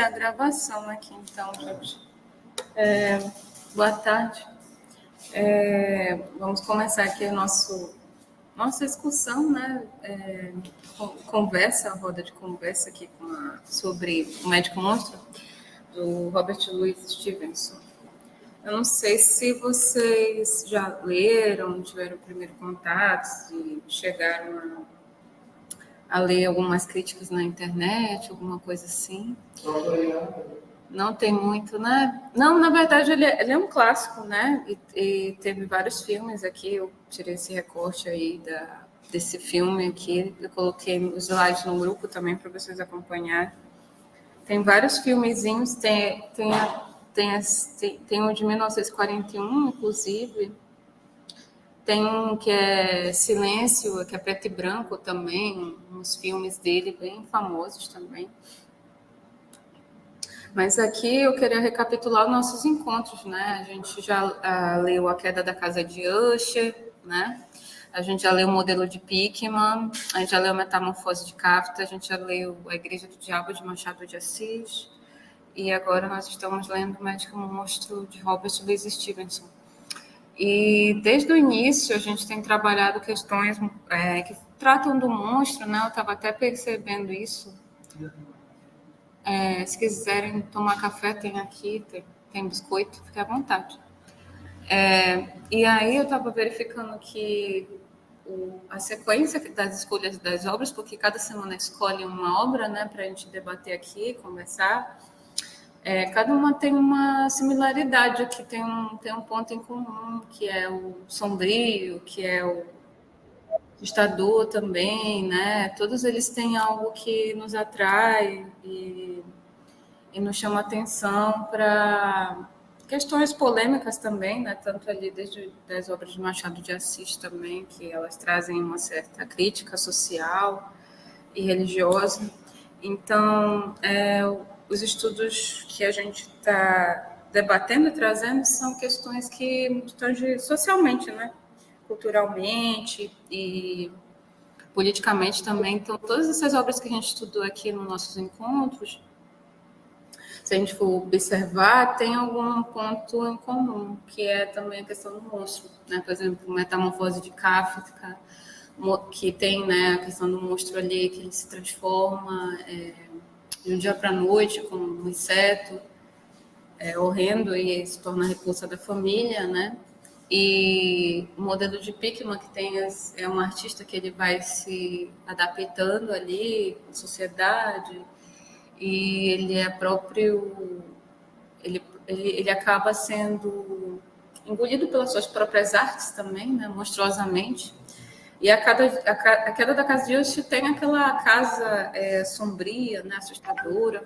A gravação aqui, então, Jorge. Boa tarde. Vamos começar aqui a nossa discussão, né? Conversa, a roda de conversa aqui sobre o Médico Monstro, do Robert Louis Stevenson. Eu não sei se vocês já leram, tiveram o primeiro contato, se chegaram a ler algumas críticas na internet, alguma coisa assim. Não tem muito, né? Não, na verdade, ele é um clássico, né? E teve vários filmes aqui. Eu tirei esse recorte aí desse filme aqui. Eu coloquei os slides no grupo também para vocês acompanharem. Tem vários filmezinhos. Tem um de 1941, inclusive. Tem um que é Silêncio, que é preto e branco também. Uns filmes dele bem famosos também. Mas aqui eu queria recapitular os nossos encontros, né? A gente já leu A Queda da Casa de Usher, né? A gente já leu O Modelo de Pickman, a gente já leu Metamorfose de Kafka, a gente já leu A Igreja do Diabo de Machado de Assis, e agora nós estamos lendo O Médico Monstro de Robert Louis Stevenson. E desde o início a gente tem trabalhado questões que tratam do monstro, né? Eu estava até percebendo isso. Se quiserem tomar café, tem aqui, tem biscoito, fique à vontade. E aí eu estava verificando que a sequência das escolhas das obras, porque cada semana escolhe uma obra, né, para a gente debater aqui, conversar. Cada uma tem uma similaridade, que tem um ponto em comum, que é o sombrio, que é o assustador também, né? Todos eles têm algo que nos atrai e nos chama atenção para questões polêmicas também, né? Tanto ali desde as obras de Machado de Assis também, que elas trazem uma certa crítica social e religiosa. Então, os estudos que a gente está debatendo e trazendo são questões que tangem socialmente, né? Culturalmente e politicamente também. Então, todas essas obras que a gente estudou aqui nos nossos encontros, se a gente for observar, tem algum ponto em comum, que é também a questão do monstro, né? Por exemplo, Metamorfose de Kafka, que tem, né, a questão do monstro ali, que ele se transforma de um dia para a noite como um inseto horrendo e se torna a repulsa da família, né? E o Modelo de Pickman, que é um artista que ele vai se adaptando ali à sociedade, e ele é próprio, ele acaba sendo engolido pelas suas próprias artes também, né, monstruosamente. E a Queda da Casa de Usher tem aquela casa sombria, né, assustadora.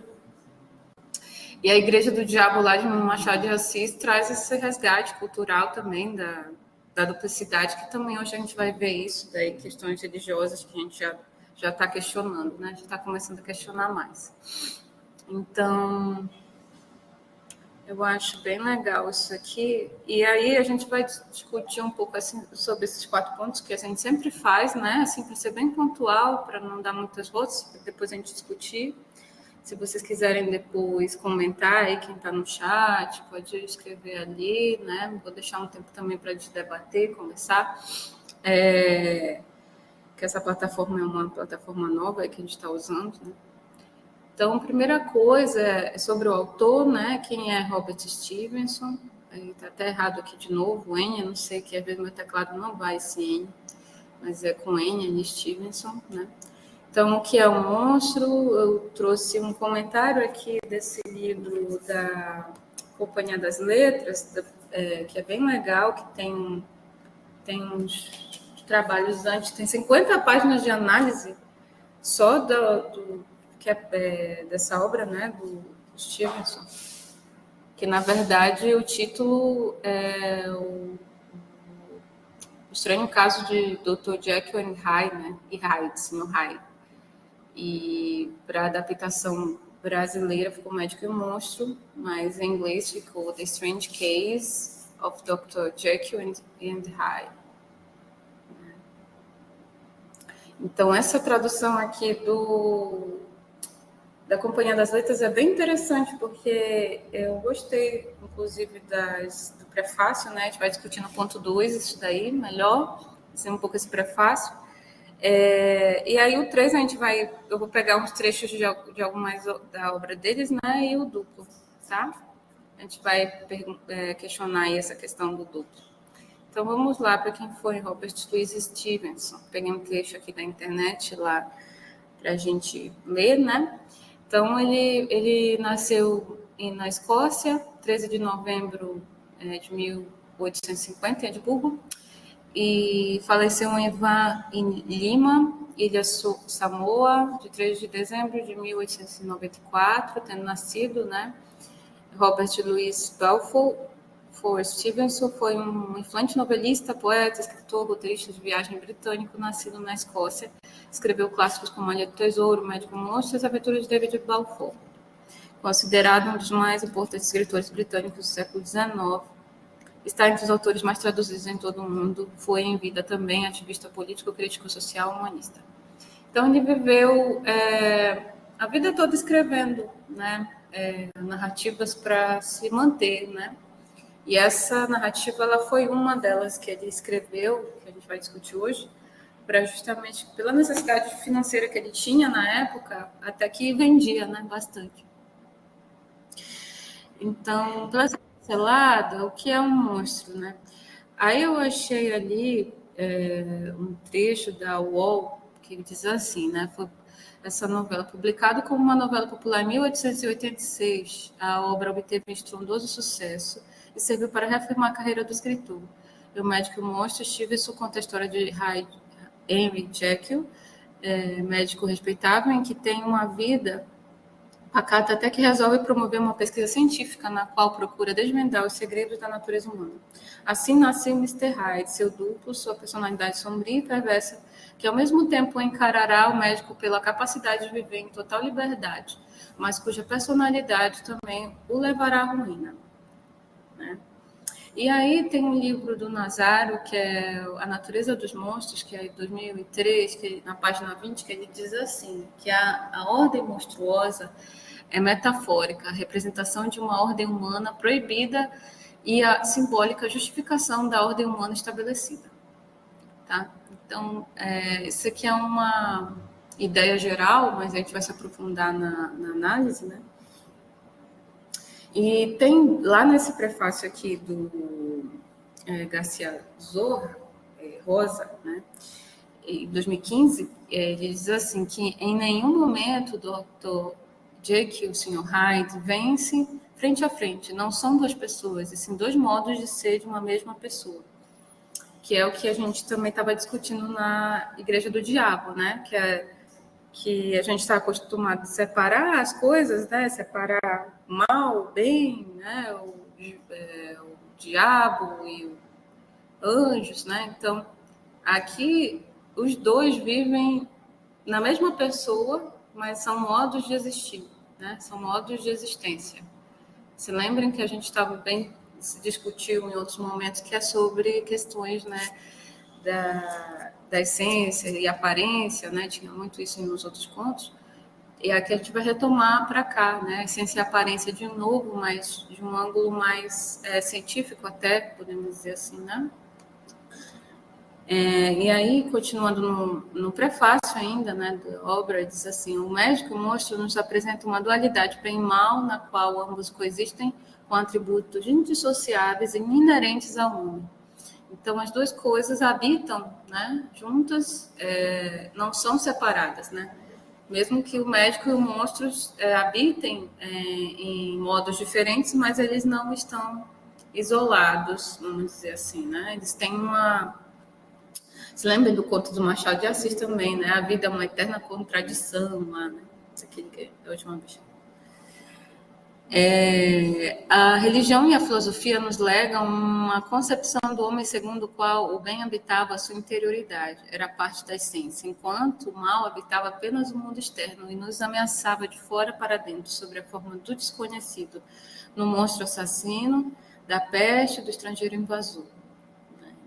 E a Igreja do Diabo lá de Machado de Assis traz esse resgate cultural também da duplicidade, que também hoje a gente vai ver isso, daí questões religiosas que a gente já está questionando, né? A gente está começando a questionar mais. Então, eu acho bem legal isso aqui. E aí a gente vai discutir um pouco assim, sobre esses 4 pontos que a gente sempre faz, né? Assim, para ser bem pontual, para não dar muitas voltas, depois a gente discutir. Se vocês quiserem depois comentar aí, quem está no chat, pode escrever ali, né? Vou deixar um tempo também para a gente debater, conversar. Que essa plataforma é uma plataforma nova aí que a gente está usando, né? Então, a primeira coisa é sobre o autor, né? Quem é Robert Stevenson? Está até errado aqui de novo, N, eu não sei, que às vezes meu teclado não vai esse N, mas é com N Stevenson, né? Então, o que é o monstro? Eu trouxe um comentário aqui desse livro da Companhia das Letras, que é bem legal, que tem uns trabalhos antes, tem 50 páginas de análise só dessa obra, né, do Stevenson, que, na verdade, o título é o Estranho Caso de Dr. Jekyll and Hyde, né, e Hyde, Sr. Hyde. E para a adaptação brasileira ficou Médico e o Monstro, mas em inglês ficou The Strange Case of Dr. Jekyll and Hyde. Então, essa tradução aqui da Companhia das Letras é bem interessante, porque eu gostei, inclusive, do prefácio, né? A gente vai discutir no ponto 2 isso daí, melhor, ser um pouco esse prefácio. E aí o 3 eu vou pegar uns trechos de algumas da obra deles, né? E o duplo, tá? A gente vai questionar aí essa questão do duplo. Então vamos lá para quem foi Robert Louis Stevenson. Peguei um trecho aqui da internet lá para a gente ler, né? Então ele nasceu na Escócia, 13 de novembro de 1850, em Edimburgo, e faleceu em Lima, Ilha Samoa, de 3 de dezembro de 1894, tendo nascido, né? Robert Louis Balfour Stevenson foi um influente novelista, poeta, escritor, roteirista de viagem britânico, nascido na Escócia. Escreveu clássicos como A Ilha do Tesouro, O Médico Monstro e As Aventuras de David Balfour. Considerado um dos mais importantes escritores britânicos do século XIX, está entre os autores mais traduzidos em todo o mundo. Foi em vida também ativista político, crítico social, humanista. Então ele viveu a vida toda escrevendo, né, narrativas para se manter, né? E essa narrativa ela foi uma delas que ele escreveu, que a gente vai discutir hoje, para justamente pela necessidade financeira que ele tinha na época, até que vendia, né, bastante. Então, pela pincelada, o que é um monstro, né? Aí eu achei ali um trecho da UOL que diz assim, né? Foi essa novela publicada como uma novela popular em 1886. A obra obteve um estrondoso sucesso e serviu para reafirmar a carreira do escritor. O Médico e o Monstro, Stevenson conta a história de Henry Jekyll, médico respeitável, em que tem uma vida pacata até que resolve promover uma pesquisa científica na qual procura desvendar os segredos da natureza humana. Assim nasceu Mr. Hyde, seu duplo, sua personalidade sombria e perversa, que ao mesmo tempo encarará o médico pela capacidade de viver em total liberdade, mas cuja personalidade também o levará à ruína, né? E aí tem um livro do Nazário, que é A Natureza dos Monstros, que é de 2003, que na página 20, que ele diz assim, que a ordem monstruosa é metafórica, a representação de uma ordem humana proibida e a simbólica justificação da ordem humana estabelecida. Tá? Então, isso aqui é uma ideia geral, mas a gente vai se aprofundar na análise, né? E tem lá nesse prefácio aqui do Garcia Rosa, né, em 2015, ele diz assim que em nenhum momento o Dr. Jekyll e o Sr. Hyde vence frente a frente. Não são duas pessoas, e sim dois modos de ser de uma mesma pessoa. Que é o que a gente também estava discutindo na Igreja do Diabo, né? Que a gente está acostumado a separar as coisas, né? Separar mal, bem, né? O diabo e os anjos, né? Então, aqui os dois vivem na mesma pessoa, mas são modos de existir, né? São modos de existência. Se lembrem que a gente estava bem se discutiu em outros momentos que é sobre questões, né, da essência e aparência, né? Tinha muito isso nos outros contos. E aqui a gente vai retomar para cá, né? Essência e aparência de novo, mas de um ângulo mais científico até, podemos dizer assim, né? E aí, continuando no prefácio ainda, né, da obra, diz assim, o médico e o monstro nos apresenta uma dualidade bem e mal, na qual ambos coexistem com atributos indissociáveis e inerentes ao homem. Então, as duas coisas habitam, né, juntas, não são separadas, né? Mesmo que o médico e o monstro habitem em modos diferentes, mas eles não estão isolados, vamos dizer assim, né? Eles têm uma... Se lembrem do conto do Machado de Assis também, né? A vida é uma eterna contradição, né? Isso aqui que é a última vez. A religião e a filosofia nos legam uma concepção do homem segundo o qual o bem habitava a sua interioridade, era parte da essência, enquanto o mal habitava apenas o mundo externo e nos ameaçava de fora para dentro, sob a forma do desconhecido, no monstro assassino, da peste, do estrangeiro invasor.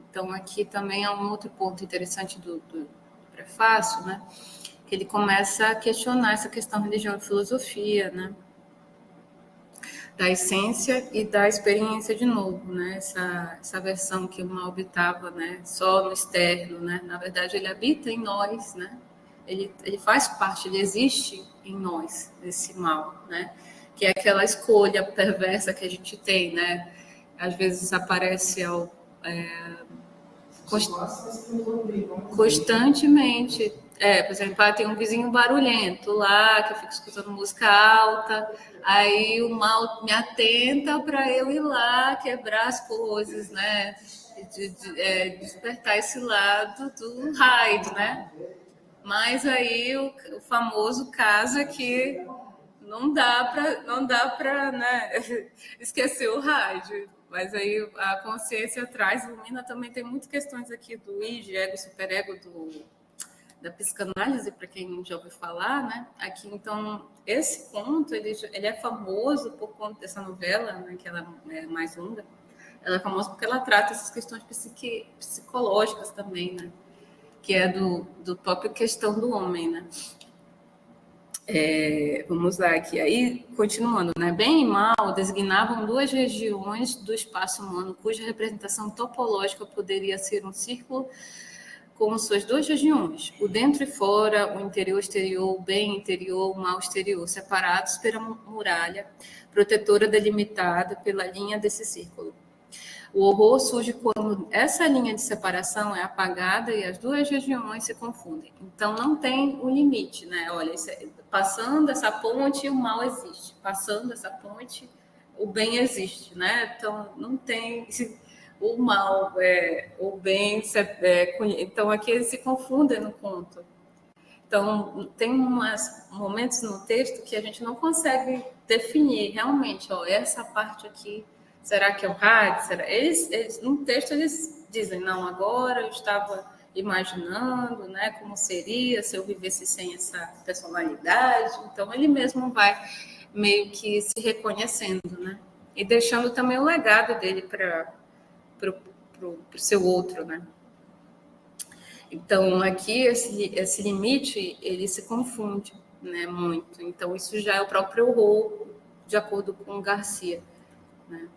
Então, aqui também é um outro ponto interessante do prefácio, né? que ele começa a questionar essa questão religião e filosofia, né? Da essência e da experiência de novo, né? Essa versão que o mal habitava, né? Só no externo, né? Na verdade, ele habita em nós, né? Ele faz parte, ele existe em nós, esse mal, né? Que é aquela escolha perversa que a gente tem, né? Às vezes aparece constantemente. Por exemplo, tem um vizinho barulhento lá, que eu fico escutando música alta, aí o mal me atenta para eu ir lá quebrar as coisas, né? Despertar esse lado do Hyde, né? Mas aí o famoso caso é que não dá para né, esquecer o Hyde. Mas aí a consciência traz, ilumina, também tem muitas questões aqui do ego, superego, da psicanálise, para quem já ouviu falar, né? Aqui, então, esse conto, ele é famoso por conta dessa novela, né, que ela é mais longa. Ela é famosa porque ela trata essas questões psicológicas também, né? Que é do próprio questão do homem, né? Vamos lá aqui. Aí, continuando, né? Bem e mal designavam duas regiões do espaço humano cuja representação topológica poderia ser um círculo com suas duas regiões, o dentro e fora, o interior exterior, o bem interior, o mal exterior, separados pela muralha protetora delimitada pela linha desse círculo. O horror surge quando essa linha de separação é apagada e as duas regiões se confundem. Então, não tem um limite, né? Olha, passando essa ponte, o mal existe. Passando essa ponte, o bem existe, né? Então, não tem o mal, o bem. Então, aqui eles se confundem no conto. Então, tem momentos no texto que a gente não consegue definir realmente, essa parte aqui, será que é o Hyde? No texto eles dizem, não, agora eu estava imaginando, né, como seria se eu vivesse sem essa personalidade. Então, ele mesmo vai meio que se reconhecendo, né? E deixando também o legado dele para o seu outro, né? Então, aqui, esse limite, ele se confunde, né, muito. Então, isso já é o próprio horror, de acordo com Garcia, né?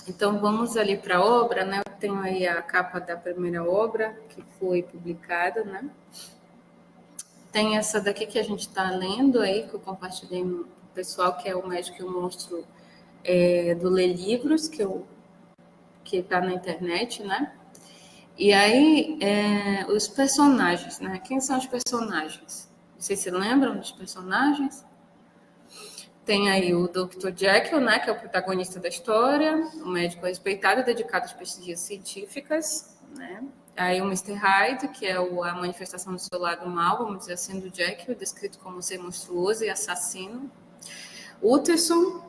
Então, vamos ali para a obra, né? Eu tenho aí a capa da primeira obra, que foi publicada, né? Tem essa daqui que a gente está lendo aí, que eu compartilhei com o pessoal, que é o Médico e o Monstro do Ler Livros, que está na internet, né? E aí, os personagens, né? Quem são os personagens? Vocês se lembram dos personagens? Tem aí o Dr. Jekyll, né? Que é o protagonista da história, um médico respeitado e dedicado às pesquisas científicas, né? Aí o Mr. Hyde, que é a manifestação do seu lado mal, vamos dizer assim, do Jekyll, descrito como ser monstruoso e assassino. Utterson,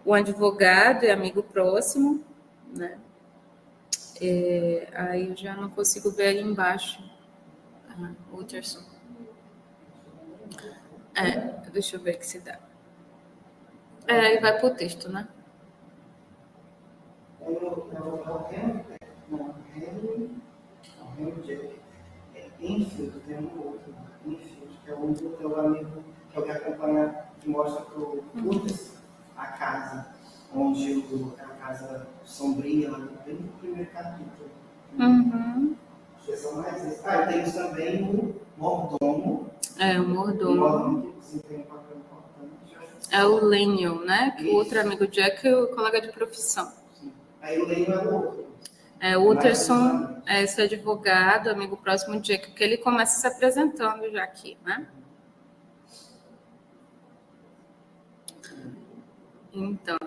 o advogado e amigo próximo, né? Aí eu já não consigo ver aí embaixo. Utterson. Deixa eu ver que se dá. E vai pro texto, né? Enfield, tem um outro, Enfield, que é o amigo que eu quero acompanhar, que mostra para o Curtis a casa, onde a casa sombria, bem no primeiro capítulo. Uhum. Acho que são mais esses. E temos também o mordomo. O mordomo. O mordomo que desempenha um papel importante. É o Leniel, né? Que o outro amigo Jack é o colega de profissão. Sim. Aí o Leniel é o outro. O Utterson é esse advogado, amigo próximo de Jack, que ele começa se apresentando já aqui, né? Então,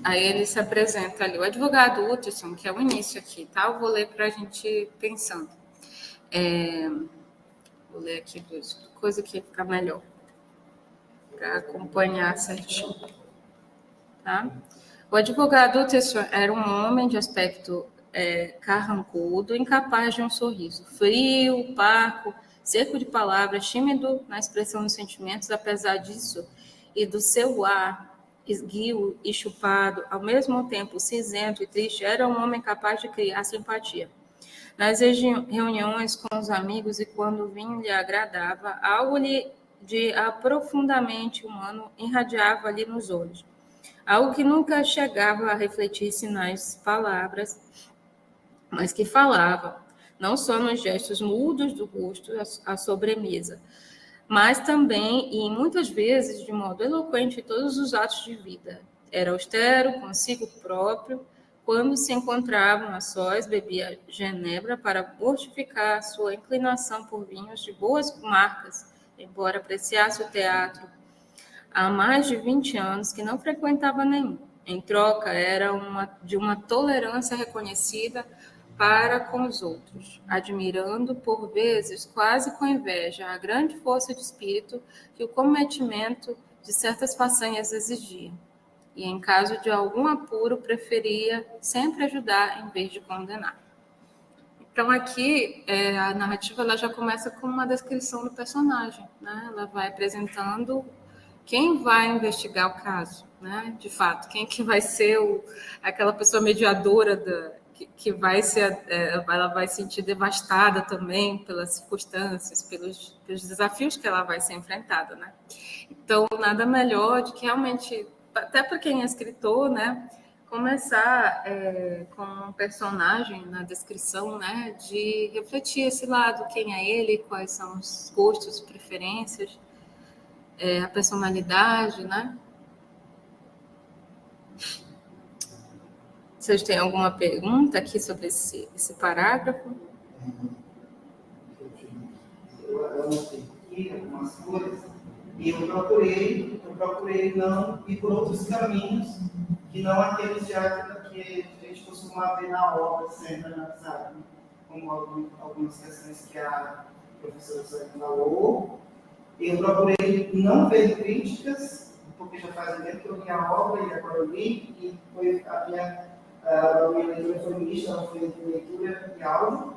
aí ele se apresenta ali, o advogado Utterson, que é o início aqui, tá? Eu vou ler para a gente ir pensando. Vou ler aqui coisa que fica melhor, para acompanhar certinho, tá? O advogado Utterson era um homem de aspecto carrancudo, incapaz de um sorriso, frio, parco, seco de palavras, tímido na expressão dos sentimentos, apesar disso, e do seu ar esguio e chupado, ao mesmo tempo cinzento e triste, era um homem capaz de criar simpatia. nas reuniões com os amigos e quando o vinho lhe agradava, algo de aprofundamente humano irradiava-lhe nos olhos. Algo que nunca chegava a refletir sinais, palavras, mas que falava, não só nos gestos mudos do rosto, à sobremesa, mas também, e muitas vezes, de modo eloquente, em todos os atos de vida. Era austero consigo próprio, quando se encontravam a sós, bebia genebra para mortificar sua inclinação por vinhos de boas marcas, embora apreciasse o teatro há mais de 20 anos que não frequentava nenhum. Em troca, era de uma tolerância reconhecida para com os outros, admirando, por vezes, quase com inveja, a grande força de espírito que o cometimento de certas façanhas exigia. E, em caso de algum apuro, preferia sempre ajudar em vez de condenar. Então, aqui, a narrativa ela já começa com uma descrição do personagem, né? Ela vai apresentando quem vai investigar o caso, né? De fato, quem que vai ser aquela pessoa mediadora que vai ser, ela vai se sentir devastada também pelas circunstâncias, pelos desafios que ela vai ser enfrentada, né? Então, nada melhor do que realmente, até para quem é escritor, né? Começar com um personagem na descrição, né? De refletir esse lado, quem é ele, quais são os gostos, preferências, a personalidade, né? Vocês têm alguma pergunta aqui sobre esse parágrafo? Eu anotei aqui algumas coisas e eu procurei não ir por outros caminhos que não aqueles já que a gente costuma ver na obra sendo analisado, como algumas questões que a professora Sônia falou. Eu procurei não ver críticas, porque já faz um tempo que eu li a obra e agora eu li, e foi a minha leitura foi mista, ela foi entre leitura e áudio,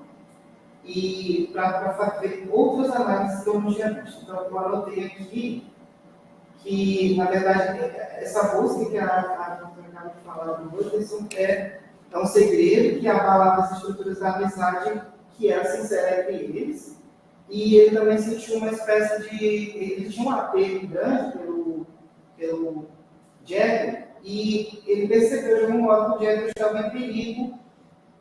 e para fazer outras análises que eu não tinha visto. Então, eu anotei aqui que, na verdade, essa busca que a doutora acaba de falar do Hutchinson é um segredo que abalava as estruturas da amizade que era sincera entre eles, e ele também sentiu uma espécie de... Ele tinha um apego grande pelo Jekyll, e ele percebeu de algum modo que o Jekyll estava em perigo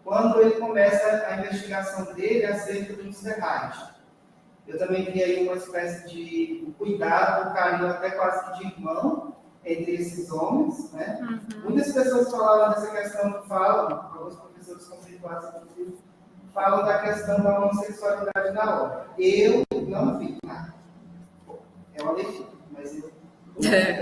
quando ele começa a investigação dele acerca do Mr. Hyde. Eu também vi aí uma espécie de cuidado, um carinho até quase que de irmão entre esses homens, né? Muitas pessoas falaram dessa questão, alguns professores conceituados, inclusive, falam da questão da homossexualidade na obra. Eu não vi nada. É uma leitura, mas eu...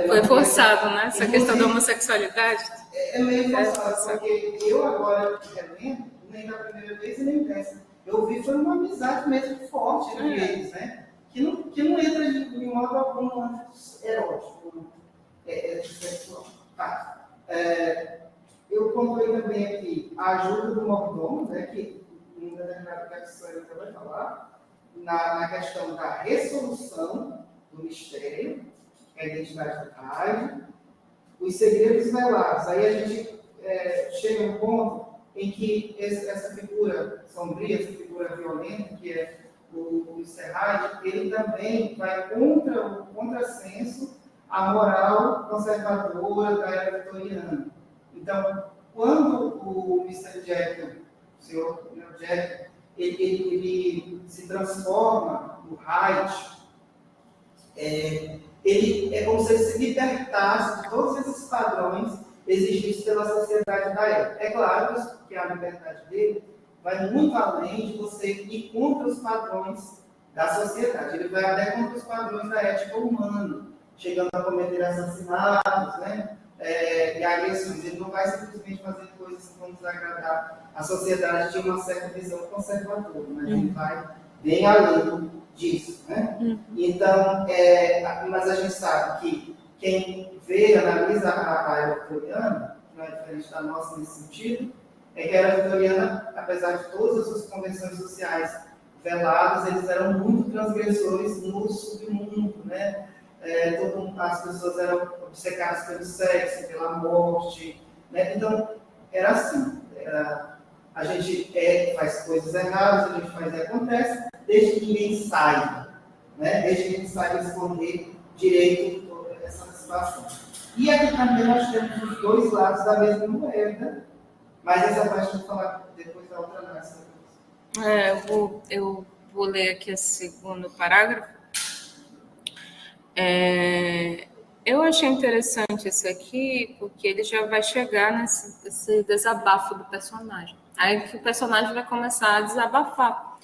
Foi forçado, né? Essa questão da homossexualidade. É meio forçado, porque eu agora, relendo, nem da primeira vez e nem dessa, eu vi foi uma amizade mesmo forte entre eles, né? Que não entra de modo algum no âmbito erótico, sexual. Tá. Eu concluí também aqui a ajuda do mordomo, né? Que em determinado texto você vai falar, na questão da resolução do mistério, a identidade do Hyde, os segredos velados. Aí a gente chega a um ponto em que essa figura sombria, essa figura violenta, que é o Mr. Hyde, ele também vai contra o contrassenso à moral conservadora da era vitoriana. Então, quando o Mr. Jekyll, o senhor Jekyll, ele se transforma no Hyde, ele é como se ele se libertasse de todos esses padrões exigidos pela sociedade da época. É claro que a liberdade dele vai muito além de você ir contra os padrões da sociedade. Ele vai até contra os padrões da ética humana, chegando a cometer assassinatos, né? E agressões. Ele não vai simplesmente fazer coisas que vão desagradar a sociedade de uma certa visão conservadora, mas ele vai bem além disso, né? Então, mas a gente sabe que quem vê e analisa a era vitoriana, não é diferente da nossa nesse sentido, é que a era vitoriana, apesar de todas as suas convenções sociais veladas, eles eram muito transgressores no submundo, né? As pessoas eram obcecadas pelo sexo, pela morte, né? Então, era assim, A gente faz coisas erradas, a gente faz e acontece, desde que ninguém saiba, né? Desde que a gente saiba esconder direito toda essa situação. E aqui também nós temos os dois lados da mesma moeda, mas essa parte eu vou falar depois da outra análise. Eu vou ler aqui o segundo parágrafo. Eu achei interessante esse aqui, porque ele já vai chegar nesse desabafo do personagem. Aí que o personagem vai começar a desabafar.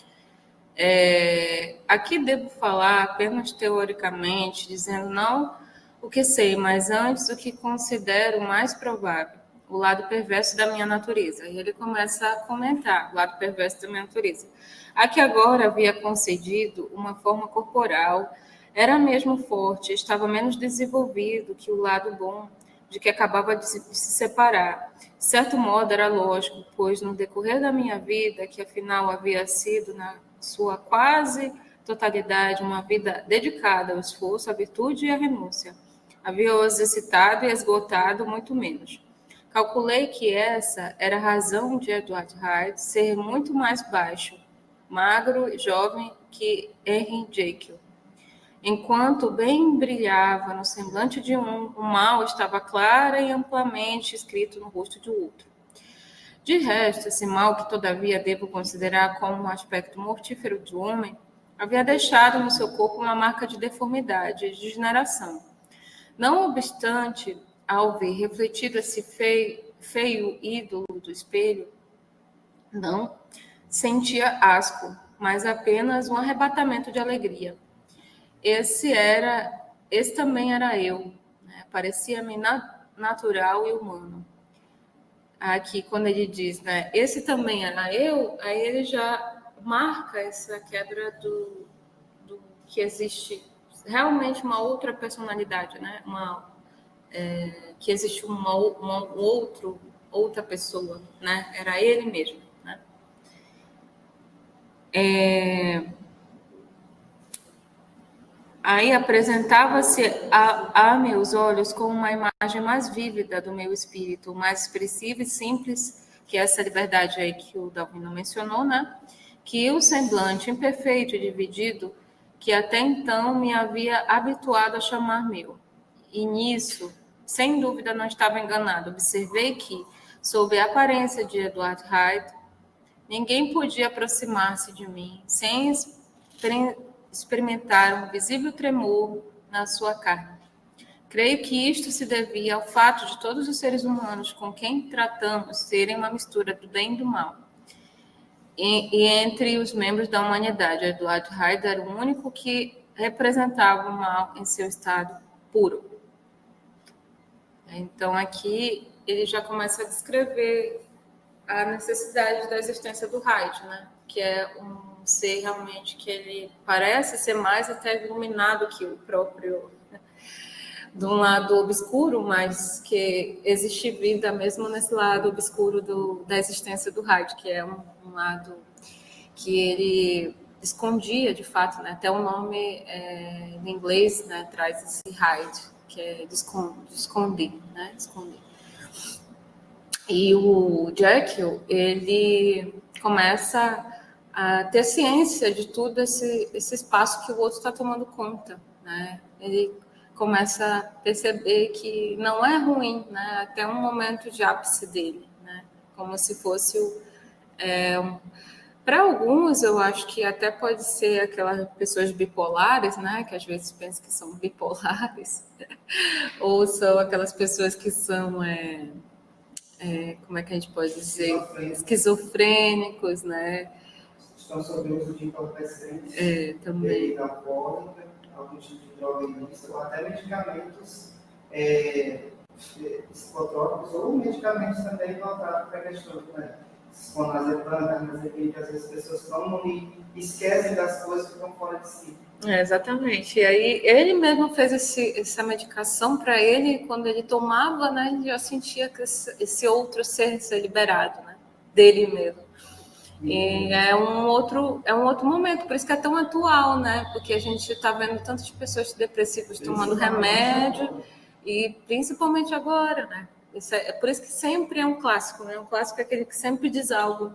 Aqui devo falar apenas teoricamente, dizendo não o que sei, mas antes o que considero mais provável, o lado perverso da minha natureza. E ele começa a comentar o lado perverso da minha natureza. Aqui agora havia concedido uma forma corporal, era mesmo forte, estava menos desenvolvido que o lado bom, de que acabava de se separar. De certo modo era lógico, pois no decorrer da minha vida, que afinal havia sido na sua quase totalidade uma vida dedicada ao esforço, à virtude e à renúncia, havia-o exercitado e esgotado muito menos. Calculei que essa era a razão de Edward Hyde ser muito mais baixo, magro e jovem que Henry Jekyll. Enquanto bem brilhava no semblante de um, o mal estava clara e amplamente escrito no rosto de outro. De resto, esse mal, que todavia devo considerar como um aspecto mortífero do homem, havia deixado no seu corpo uma marca de deformidade e de degeneração. Não obstante, ao ver refletido esse feio ídolo do espelho, não sentia asco, mas apenas um arrebatamento de alegria. Esse também era eu, né? Parecia-me natural e humano. Aqui, quando ele diz, né, esse também era eu, aí ele já marca essa quebra do que existe realmente uma outra personalidade, né? Que existe outra pessoa, né? Era ele mesmo, né? Aí apresentava-se a meus olhos como uma imagem mais vívida do meu espírito, mais expressiva e simples, que essa liberdade aí que o Dalvino mencionou, né? Que o semblante imperfeito e dividido, que até então me havia habituado a chamar meu. E nisso, sem dúvida, não estava enganado. Observei que, sob a aparência de Edward Hyde, ninguém podia aproximar-se de mim sem experimentar um visível tremor na sua carne. Creio que isto se devia ao fato de todos os seres humanos com quem tratamos serem uma mistura do bem e do mal. E entre os membros da humanidade, Edward Hyde era o único que representava o mal em seu estado puro. Então, aqui ele já começa a descrever a necessidade da existência do Hyde, né? Que é um ser realmente que ele parece ser mais até iluminado que o próprio, né? De um lado obscuro, mas que existe vida mesmo nesse lado obscuro da existência do Hyde, que é um lado que ele escondia, de fato, né? Até o nome em inglês, né, traz esse Hyde, que é de esconder, né? Esconder. E o Jekyll, ele começa a ter ciência de tudo esse espaço que o outro está tomando conta, né? Ele começa a perceber que não é ruim, né? Até um momento de ápice dele, né? Como se fosse para alguns, eu acho que até pode ser aquelas pessoas bipolares, né? Que às vezes pensam que são bipolares, ou são aquelas pessoas que são como é que a gente pode dizer? Esquizofrênicos, né? Estão sob uso de entorpecentes, também. bebida alcoólica, algum tipo de droga ilícita, ou até medicamentos psicotrópicos, ou medicamentos também voltados para a questão, né? Clonazepam, carbamazepina, que às vezes as pessoas tomam e esquecem das coisas que estão fora de si. Exatamente. E aí ele mesmo fez essa medicação para ele, e quando ele tomava, né, ele já sentia que esse outro ser liberado, né, dele mesmo. E é um outro momento, por isso que é tão atual, né? Porque a gente está vendo tantas pessoas depressivas tomando remédio, e principalmente agora, né? Por isso que sempre é um clássico, né? Um clássico é aquele que sempre diz algo,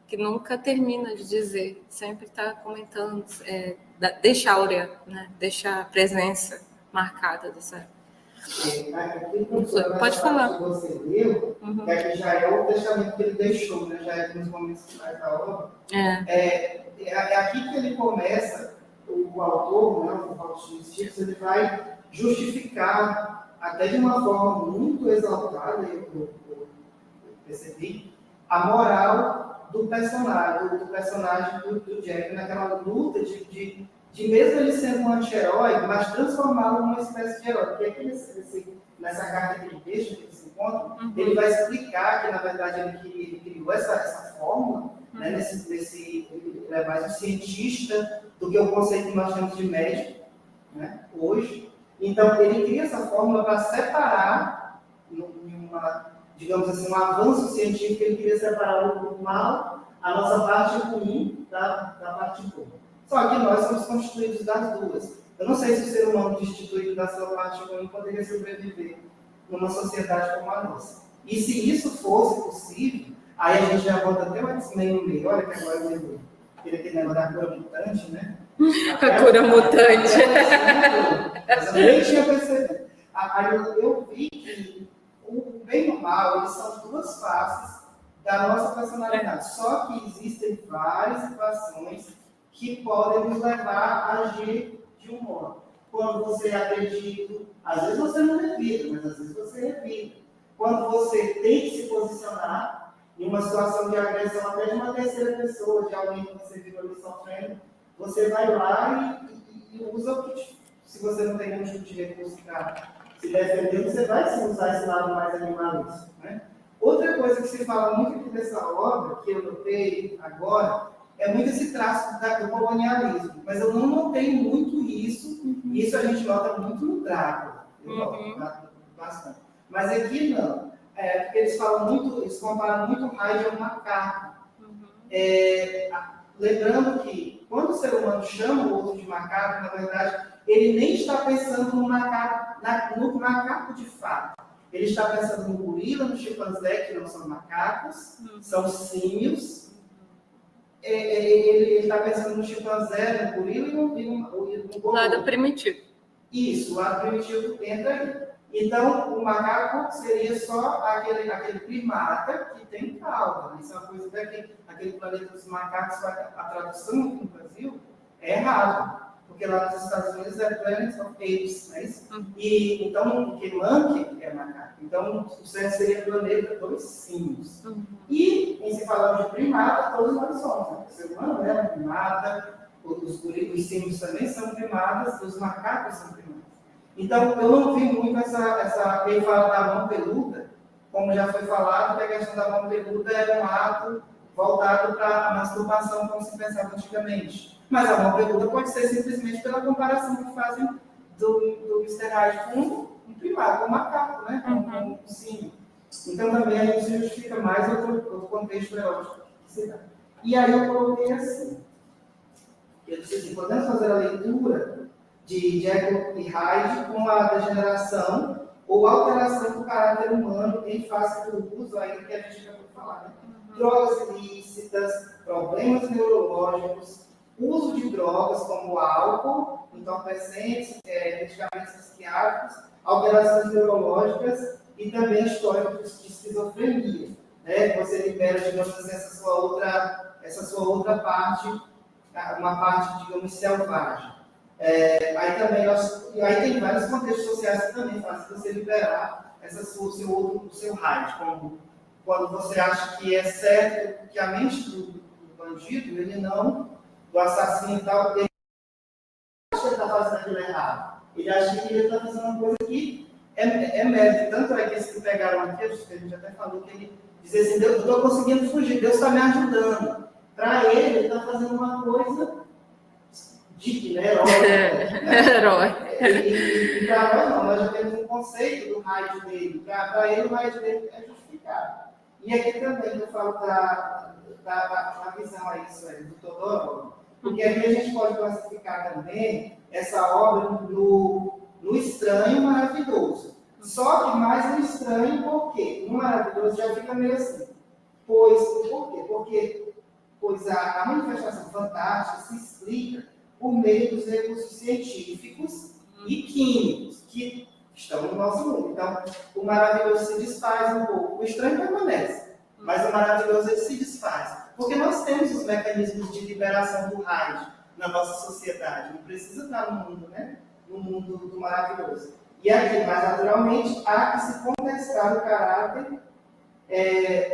que nunca termina de dizer, sempre está comentando, deixa a áurea, né? Deixa a presença marcada dessa. Pode falar. Que você leu, que aqui já é o testamento que ele deixou, né? Já é nos momentos finais da obra. É aqui que ele começa, o autor, né, o Faustino Stiglitz, ele vai justificar, até de uma forma muito exaltada, eu percebi, a moral do personagem do Jack, naquela luta de mesmo ele sendo um anti-herói, mas transformá-lo numa espécie de herói. Porque aqui nessa carta que ele deixa, que eles se encontram, ele vai explicar que, na verdade, ele criou essa fórmula, né, ele é mais um cientista do que o conceito que nós temos de médico, né, hoje. Então, ele cria essa fórmula para separar, digamos assim, um avanço científico, ele queria separar o mal, a nossa parte ruim, da parte boa. Só que nós somos constituídos das duas. Eu não sei se o ser humano destituído da sua parte ruim poderia sobreviver numa sociedade como a nossa. E se isso fosse possível, aí a gente já bota até o X-Men no meio. Olha que agora eu lembrei. Aquele negócio da cura mutante, né? A cura mutante. Mas eu nem tinha percebido. Aí eu vi que o bem e o mal, eles são duas faces da nossa personalidade. Só que existem várias situações que podem nos levar a agir de um modo. Quando você acredita, às vezes você não revida, mas às vezes você revida. Quando você tem que se posicionar em uma situação de agressão até de uma terceira pessoa, de alguém que você viu ali sofrendo, você vai lá e usa o que, se você não tem nenhum tipo de recurso para se defender, você vai se usar esse lado mais animalista, né? Outra coisa que se fala muito aqui dessa obra, que eu notei agora, é muito esse traço do colonialismo, mas eu não notei muito isso, isso a gente nota muito no Drácula, eu noto bastante. Mas aqui não, porque eles falam muito, eles comparam muito o raio ao macaco. Lembrando que quando o ser humano chama o outro de macaco, na verdade, ele nem está pensando no macaco de fato. Ele está pensando no gorila, no chimpanzé, que não são macacos, são símios. Ele está pensando no chimpanzé, no gorila e no gorila. Lado primitivo. Isso, o lado primitivo entra aí. Então, o macaco seria só aquele primata que tem cauda. Isso é uma coisa daquele planeta dos macacos, a tradução aqui no Brasil é errada. Porque lá nos Estados Unidos é Planet of Apes, não é isso? E, então, porque monkey é macaco. Então, o certo seria planeta dos símios. E, em se falando de primata, todos nós somos. Né? O ser humano é um primata, os símios também são primatas, os macacos são primatas. Então, eu não vi muito quem fala da mão peluda, como já foi falado, que a questão da mão peluda era um ato voltado para a masturbação, como se pensava antigamente. Mas a mão peluda pode ser simplesmente pela comparação que fazem do Mr. Hyde com um primata, com um macaco, né? Com um símio. Então, também a gente justifica mais outro contexto erótico que se dá. E aí eu coloquei assim, eu disse assim, podemos fazer a leitura de Jekyll e Hyde com a degeneração ou alteração do caráter humano em face do uso, aí que a gente acabou de falar, né? Drogas ilícitas, problemas neurológicos, uso de drogas como álcool, entorpecentes, medicamentos psiquiátricos, alterações neurológicas e também históricos de esquizofrenia. Né? Você libera, digamos assim, essa sua outra parte, uma parte, digamos, selvagem. Aí tem vários contextos sociais que também fazem você liberar o seu raio, como quando você acha que é certo, que a mente do bandido, ele não, do assassino e tal, ele acha que ele está fazendo aquilo errado. Ele acha que ele está fazendo uma coisa que é mérito. Tanto é que esses que pegaram aqui, a gente até falou que ele dizia assim, eu estou conseguindo fugir, Deus está me ajudando. Para ele está fazendo uma coisa digna, heróica. E para nós não, nós já temos um conceito do raio dele. Para ele, o raio dele é justificado. E aqui também eu falo da visão a isso aí, do Todorov, porque aqui a gente pode classificar também essa obra no estranho maravilhoso. Só que mais no estranho, porque no maravilhoso já fica meio assim. Por quê? Pois a manifestação fantástica se explica por meio dos recursos científicos e químicos que estão no nosso mundo. Então, o maravilhoso se desfaz um pouco. O estranho permanece, mas o maravilhoso ele se desfaz. Porque nós temos os mecanismos de liberação do raio na nossa sociedade. Não precisa estar no mundo, né? No mundo do maravilhoso. E aqui, mais naturalmente, há que se contestar o caráter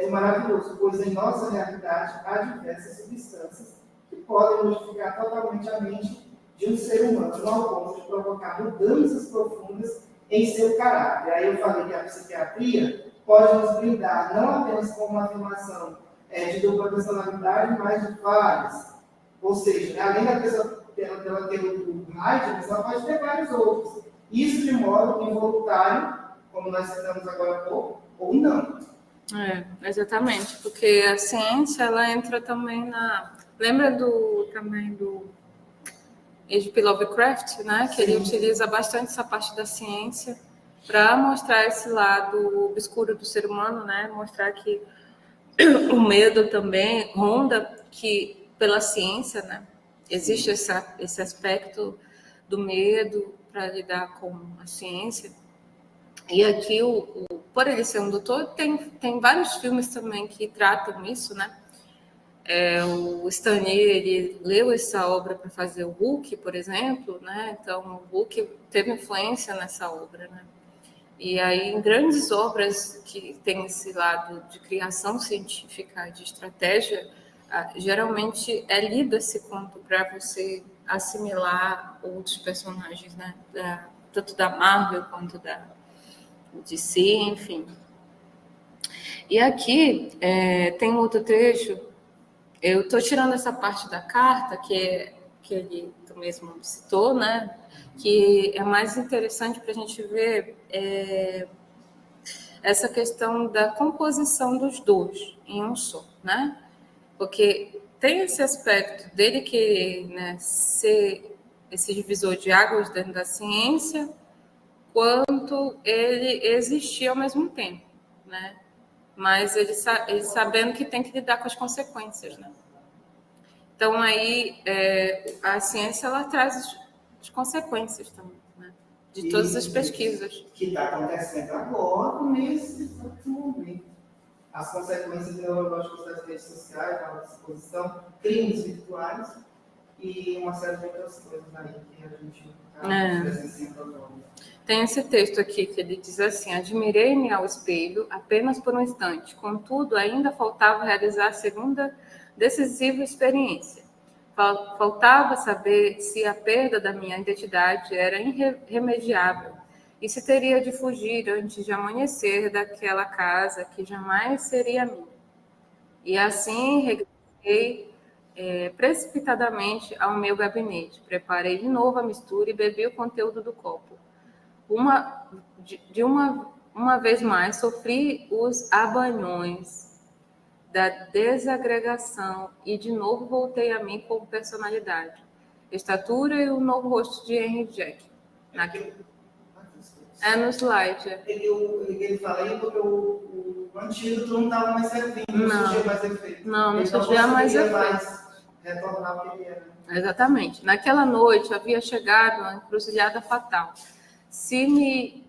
do maravilhoso, pois em nossa realidade há diversas substâncias que podem modificar totalmente a mente de um ser humano, ao ponto de provocar mudanças profundas em seu caráter. Aí eu falei que a psiquiatria pode nos brindar não apenas com uma afirmação de dupla personalidade, mas de várias. Ou seja, além da pessoa dela ter o Heidegger, ela pode ter vários outros. Isso de modo involuntário, como nós citamos agora há pouco, ou não. Exatamente, porque a ciência ela entra também na. Lembra também do H.P. Lovecraft, né? Que ele utiliza bastante essa parte da ciência para mostrar esse lado obscuro do ser humano, né? Mostrar que o medo também ronda, que pela ciência, né? Existe esse aspecto do medo para lidar com a ciência. E aqui, por ele ser um doutor, tem vários filmes também que tratam isso, né? O Stan Lee, ele leu essa obra para fazer o Hulk, por exemplo, né? Então, o Hulk teve influência nessa obra, né? E aí, em grandes obras que tem esse lado de criação científica, de estratégia, geralmente é lido esse conto para você assimilar outros personagens, né? Tanto da Marvel quanto de si, enfim. E aqui tem outro trecho, eu estou tirando essa parte da carta, que ele mesmo citou, né? Que é mais interessante para a gente ver essa questão da composição dos dois em um só, né? Porque tem esse aspecto dele querer, né, ser esse divisor de águas dentro da ciência, quanto ele existir ao mesmo tempo, né? Mas ele sabendo que tem que lidar com as consequências, né? Então, aí, a ciência, ela traz as consequências também, né? De todas as pesquisas. Que está acontecendo agora, nesse momento. As consequências neurológicas das redes sociais, da exposição, crimes virtuais e uma série de outras coisas aí que a gente está presenciando agora. Tem esse texto aqui que ele diz assim: admirei-me ao espelho apenas por um instante, contudo, ainda faltava realizar a segunda decisiva experiência. Faltava saber se a perda da minha identidade era irremediável e se teria de fugir antes de amanhecer daquela casa que jamais seria minha. E assim regressei precipitadamente ao meu gabinete, preparei de novo a mistura e bebi o conteúdo do copo. Uma vez mais, sofri os abanhões da desagregação e de novo voltei a mim como personalidade, estatura e o novo rosto de Henry Jack. No slide. Ele fala aí porque o antídoto não estava mais servindo, não surgia mais efeito. Não surgia mais efeito. Retornar o que ele era. Exatamente. Naquela noite havia chegado a encruzilhada fatal. Se me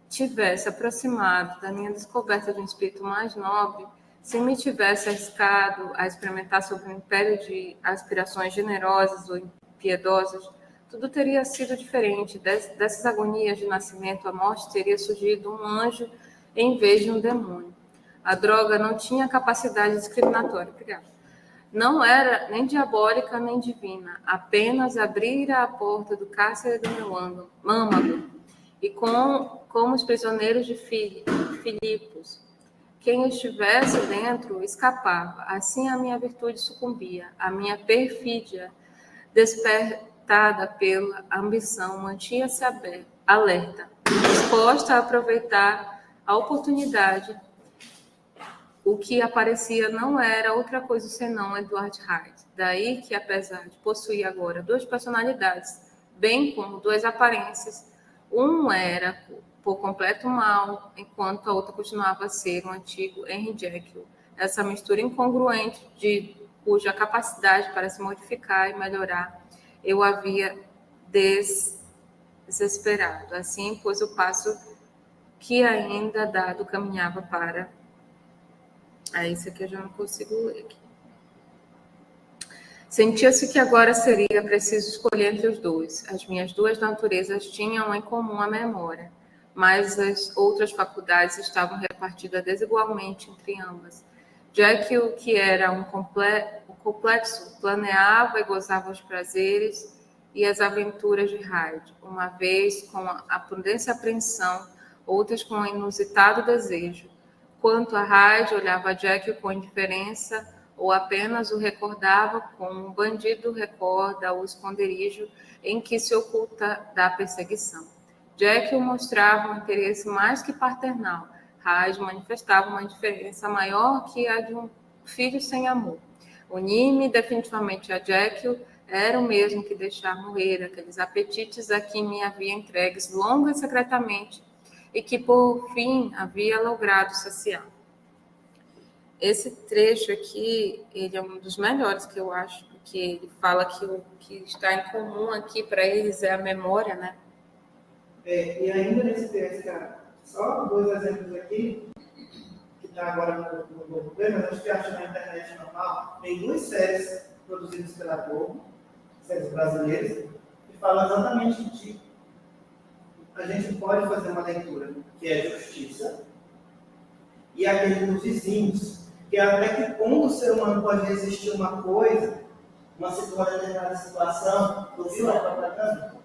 tivesse aproximado da minha descoberta de um espírito mais nobre, se me tivesse arriscado a experimentar sobre um império de aspirações generosas ou impiedosas, tudo teria sido diferente. Dessas agonias de nascimento, a morte teria surgido um anjo em vez de um demônio. A droga não tinha capacidade discriminatória. Obrigada. Não era nem diabólica nem divina, apenas abrira a porta do cárcere do meu âmago. E como os prisioneiros de Filipos, quem estivesse dentro escapava. Assim a minha virtude sucumbia, a minha perfídia, despertada pela ambição, mantinha-se alerta, disposta a aproveitar a oportunidade. O que aparecia não era outra coisa senão Edward Hyde. Daí que, apesar de possuir agora duas personalidades, bem como duas aparências, um era por completo mal, enquanto a outra continuava a ser um antigo Henry Jekyll. Essa mistura incongruente cuja capacidade para se modificar e melhorar eu havia desesperado. Assim, pois o passo que ainda dado caminhava para... isso aqui eu já não consigo ler aqui. Sentia-se que agora seria preciso escolher entre os dois. As minhas duas naturezas tinham em comum a memória, mas as outras faculdades estavam repartidas desigualmente entre ambas. Jekyll, que era um complexo, planeava e gozava os prazeres e as aventuras de Hyde, uma vez com a prudência e apreensão, outras com inusitado desejo. Quanto a Hyde, olhava Jekyll com indiferença ou apenas o recordava como um bandido recorda o esconderijo em que se oculta da perseguição. Jekyll mostrava um interesse mais que paternal. Hyde manifestava uma indiferença maior que a de um filho sem amor. Unir-me definitivamente a Jekyll era o mesmo que deixar morrer aqueles apetites a que me havia entregues longa e secretamente e que, por fim, havia logrado saciar. Esse trecho aqui, ele é um dos melhores que eu acho, porque ele fala que o que está em comum aqui para eles é a memória, né? E ainda nesse texto, cara, só 2 exemplos aqui, que está agora no Globo Play, mas acho que acho na internet normal, tem 2 séries produzidas pela Globo, séries brasileiras, que falam exatamente de a gente pode fazer uma leitura que é justiça, e aquele dos vizinhos, que é até que ponto o ser humano pode resistir uma coisa, uma determinada situação, ouviu a própria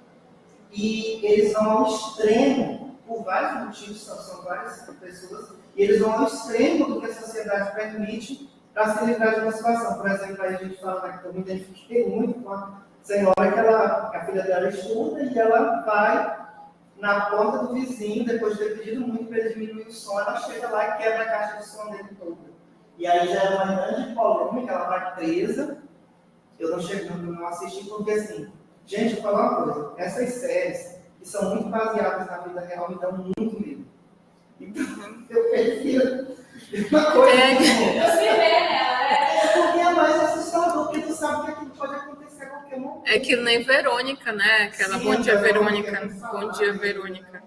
e eles vão ao extremo, por vários motivos, são várias pessoas, e eles vão ao extremo do que a sociedade permite para se livrar de uma situação. Por exemplo, aí a gente fala, né, que eu me identifiquei muito com a senhora que a filha dela estuda e ela vai na porta do vizinho, depois de ter pedido muito para ele diminuir o som, ela chega lá e quebra a caixa de som dele toda. E aí já é uma grande polêmica, ela vai presa. Eu não assisti porque, assim, gente, eu vou falar uma coisa, essas séries, que são muito baseadas na vida real, me dão muito medo. Então, eu prefiro uma coisa... porque é mais assustador, porque tu sabe que aquilo pode acontecer a qualquer momento. É que nem Verônica, né? Aquela Bom Dia, Verônica. Bom Dia, Verônica.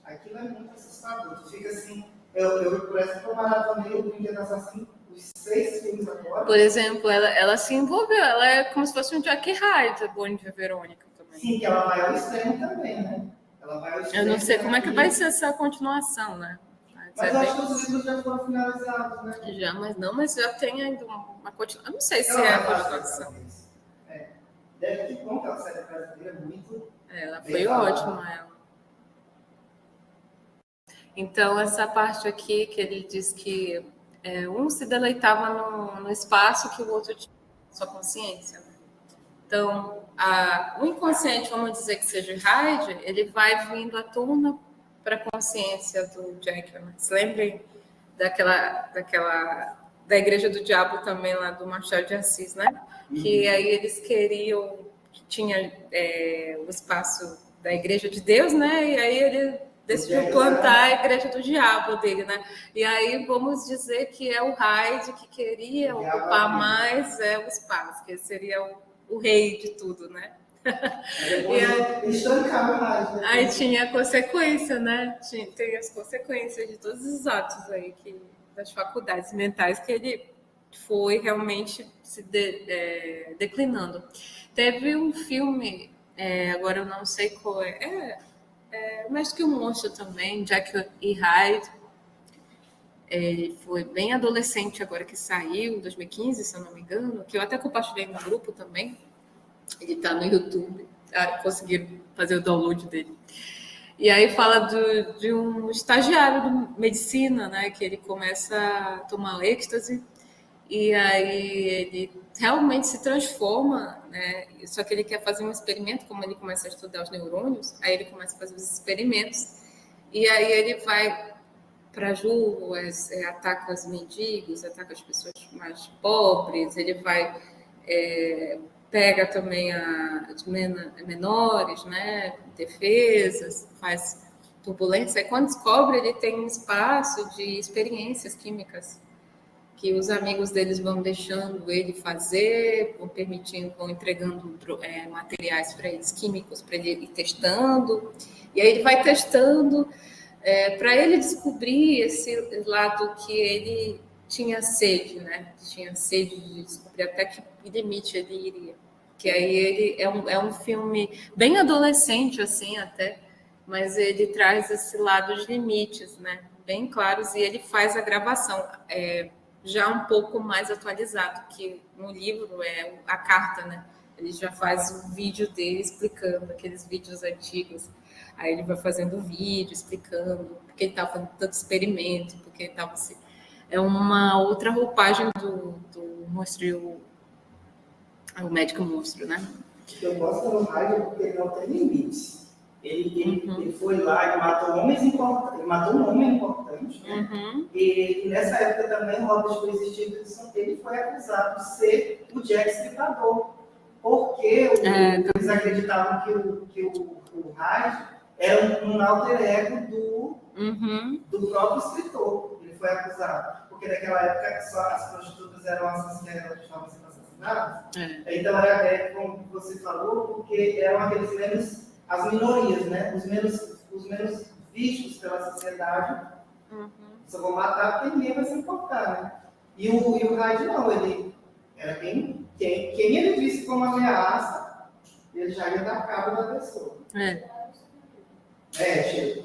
Aquilo é muito assustador. Tu fica assim... Eu por exemplo, eu maratonei o Brinquedo Assassino, os 6 filmes agora. Por exemplo, ela se envolveu, ela é como se fosse um Jack Hyde, a Bom Dia, Verônica também. Sim, que ela vai ao extremo também, né? Ela vai ao extremo. Eu não sei como é que vai ser essa continuação, né? Mas eu acho que os livros já foram finalizados, né? Já, mas já tem ainda uma continuação. Eu não sei se é a continuação. Deve ter bom que ela série brasileira muito. Ela foi ótima, ela. Então, essa parte aqui que ele diz que um se deleitava no espaço que o outro tinha sua consciência. Então, o inconsciente, vamos dizer que seja Hyde, ele vai vindo à tona para a consciência do Jekyll. Né? Se lembrem da Igreja do Diabo também, lá do Machado de Assis, né? Que aí eles queriam, que tinha o espaço da Igreja de Deus, né? E aí ele decidiu plantar a Igreja do Diabo dele, né? E aí vamos dizer que é o Hyde que queria ocupar mais o espaço, que seria o rei de tudo, né? Aí tinha a consequência, né? Tem as consequências de todos os atos aí das faculdades mentais que ele foi realmente se declinando. Teve um filme, agora eu não sei qual mas que o monstro também, Jekyll e Hyde. Ele foi bem adolescente agora que saiu, em 2015, se eu não me engano, que eu até compartilhei no grupo também. Ele está no YouTube, conseguiram fazer o download dele. E aí fala de um estagiário de medicina, né, que ele começa a tomar êxtase e aí ele realmente se transforma, né, só que ele quer fazer um experimento, como ele começa a estudar os neurônios, aí ele começa a fazer os experimentos e aí ele vai para as ruas, ataca os mendigos, ataca as pessoas mais pobres, ele vai... pega também as menores, né, defesas, faz turbulência, e quando descobre, ele tem um espaço de experiências químicas que os amigos deles vão deixando ele fazer, vão permitindo, vão entregando materiais para eles, químicos, para ele ir testando, e aí ele vai testando para ele descobrir esse lado que ele tinha sede, né? Tinha sede de descobrir até que limite ele iria. Que aí ele é um filme bem adolescente, assim, até, mas ele traz esse lado de limites, né? Bem claros, e ele faz a gravação já um pouco mais atualizado, que no livro é a carta, né? Ele já faz o vídeo dele explicando aqueles vídeos antigos. Aí ele vai fazendo vídeo, explicando porque ele estava fazendo tanto experimento, porque ele estava assim. É uma outra roupagem do monstro, o médico monstro, né? Eu gosto do Raio porque ele não tem limites. Ele foi lá e matou homens importantes, ele matou um homem importante, né? E nessa época também, Robert Louis Stevenson, ele foi acusado de ser o Jack Stripador, porque eles acreditavam que o Hyde era um alter ego do próprio escritor. Ele foi acusado, porque naquela época só as prostitutas eram assassinadas, estavam sendo assassinadas. Então era, como você falou, porque eram aqueles menos, as minorias, né? Os menos vistos pela sociedade. Só vão matar porque ninguém vai se importar, né? E o Hyde não, ele era quem ele visse como ameaça, ele já ia dar cabo da pessoa. Chega,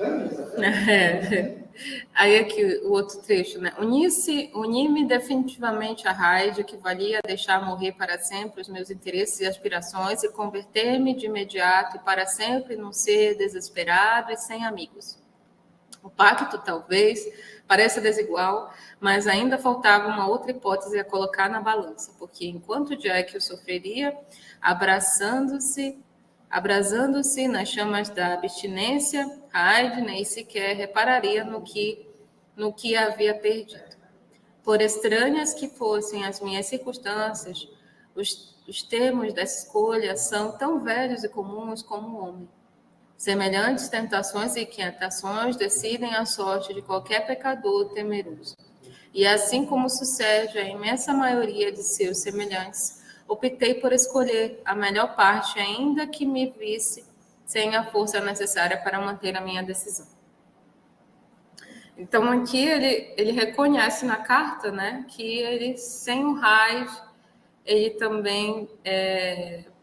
Aí aqui o outro trecho, né? Unir-me definitivamente a Hyde equivalia a deixar morrer para sempre os meus interesses e aspirações e converter-me de imediato e para sempre num ser desesperado e sem amigos. O pacto, talvez, pareça desigual, mas ainda faltava uma outra hipótese a colocar na balança, porque enquanto Jack o sofreria, abrasando-se nas chamas da abstinência, Hyde nem sequer repararia no que havia perdido. Por estranhas que fossem as minhas circunstâncias, os termos dessa escolha são tão velhos e comuns como o homem. Semelhantes tentações e inquietações decidem a sorte de qualquer pecador temeroso. E assim como sucede à imensa maioria de seus semelhantes, optei por escolher a melhor parte, ainda que me visse sem a força necessária para manter a minha decisão. Então, aqui ele reconhece na carta, né, que ele, sem o Hyde, ele também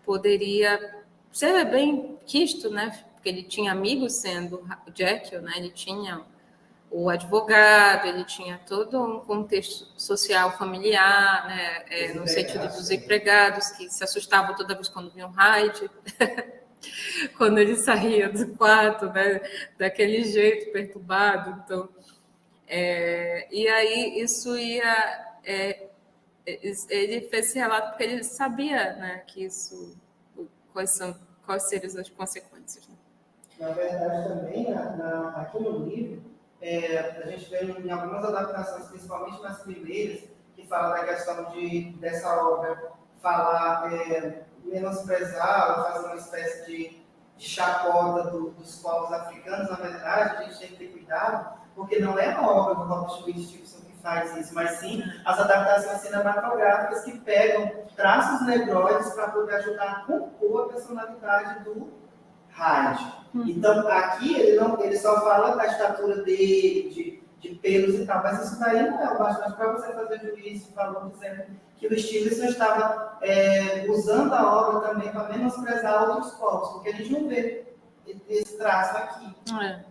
poderia ser bem quisto, né, porque ele tinha amigos sendo Jekyll, né, ele tinha o advogado, ele tinha todo um contexto social familiar, né, no sentido dos empregados, que se assustavam toda vez quando viam Hyde, quando ele saía do quarto, né, daquele jeito perturbado. Então, e aí isso ia... ele fez esse relato porque ele sabia, né, que isso... Quais seriam as consequências. Né? Na verdade, também, aqui no livro, a gente vê em algumas adaptações, principalmente nas primeiras, que fala da questão dessa obra falar, menosprezar ou fazer uma espécie de chacota dos povos africanos. Na verdade, a gente tem que ter cuidado, porque não é a obra do Robert Louis Stevenson que faz isso, mas sim as adaptações cinematográficas que pegam traços negroides para poder ajudar a compor a personalidade do Hyde. Então, aqui ele só fala da estatura dele, de pelos e tal, mas isso daí não é o bastante para você fazer juízo. Falou dizendo que o Stevenson estava usando a obra também para menosprezar outros povos, porque a gente não vê esse traço aqui,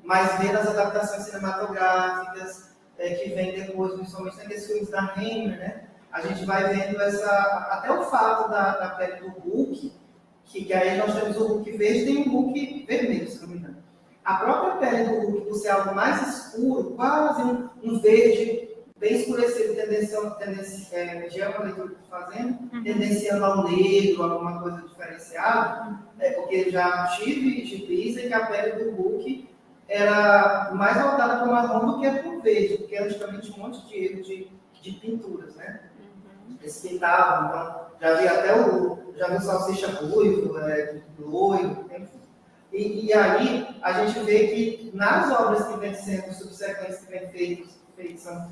mas vê nas adaptações cinematográficas que vem depois, principalmente naqueles filmes da Hammer, né? A gente vai vendo até o fato da pele do Hulk, que aí nós temos o Hulk verde e o Hulk vermelho, se não me engano. A própria pele do Hulk, por ser algo mais escuro, quase um verde bem escurecido, tendenciando a leitura que eu estou fazendo, tendenciando ao negro, alguma coisa diferenciada, porque já tive gibis em que a pele do Hulk era mais voltada para o marrom do que para o verde, porque era justamente um monte de erro de pinturas, né? Eles pintavam, então já vi até já vi salsicha ruivo, loiro, enfim. E aí a gente vê que nas obras que vêm sendo subsequentes, que vêm são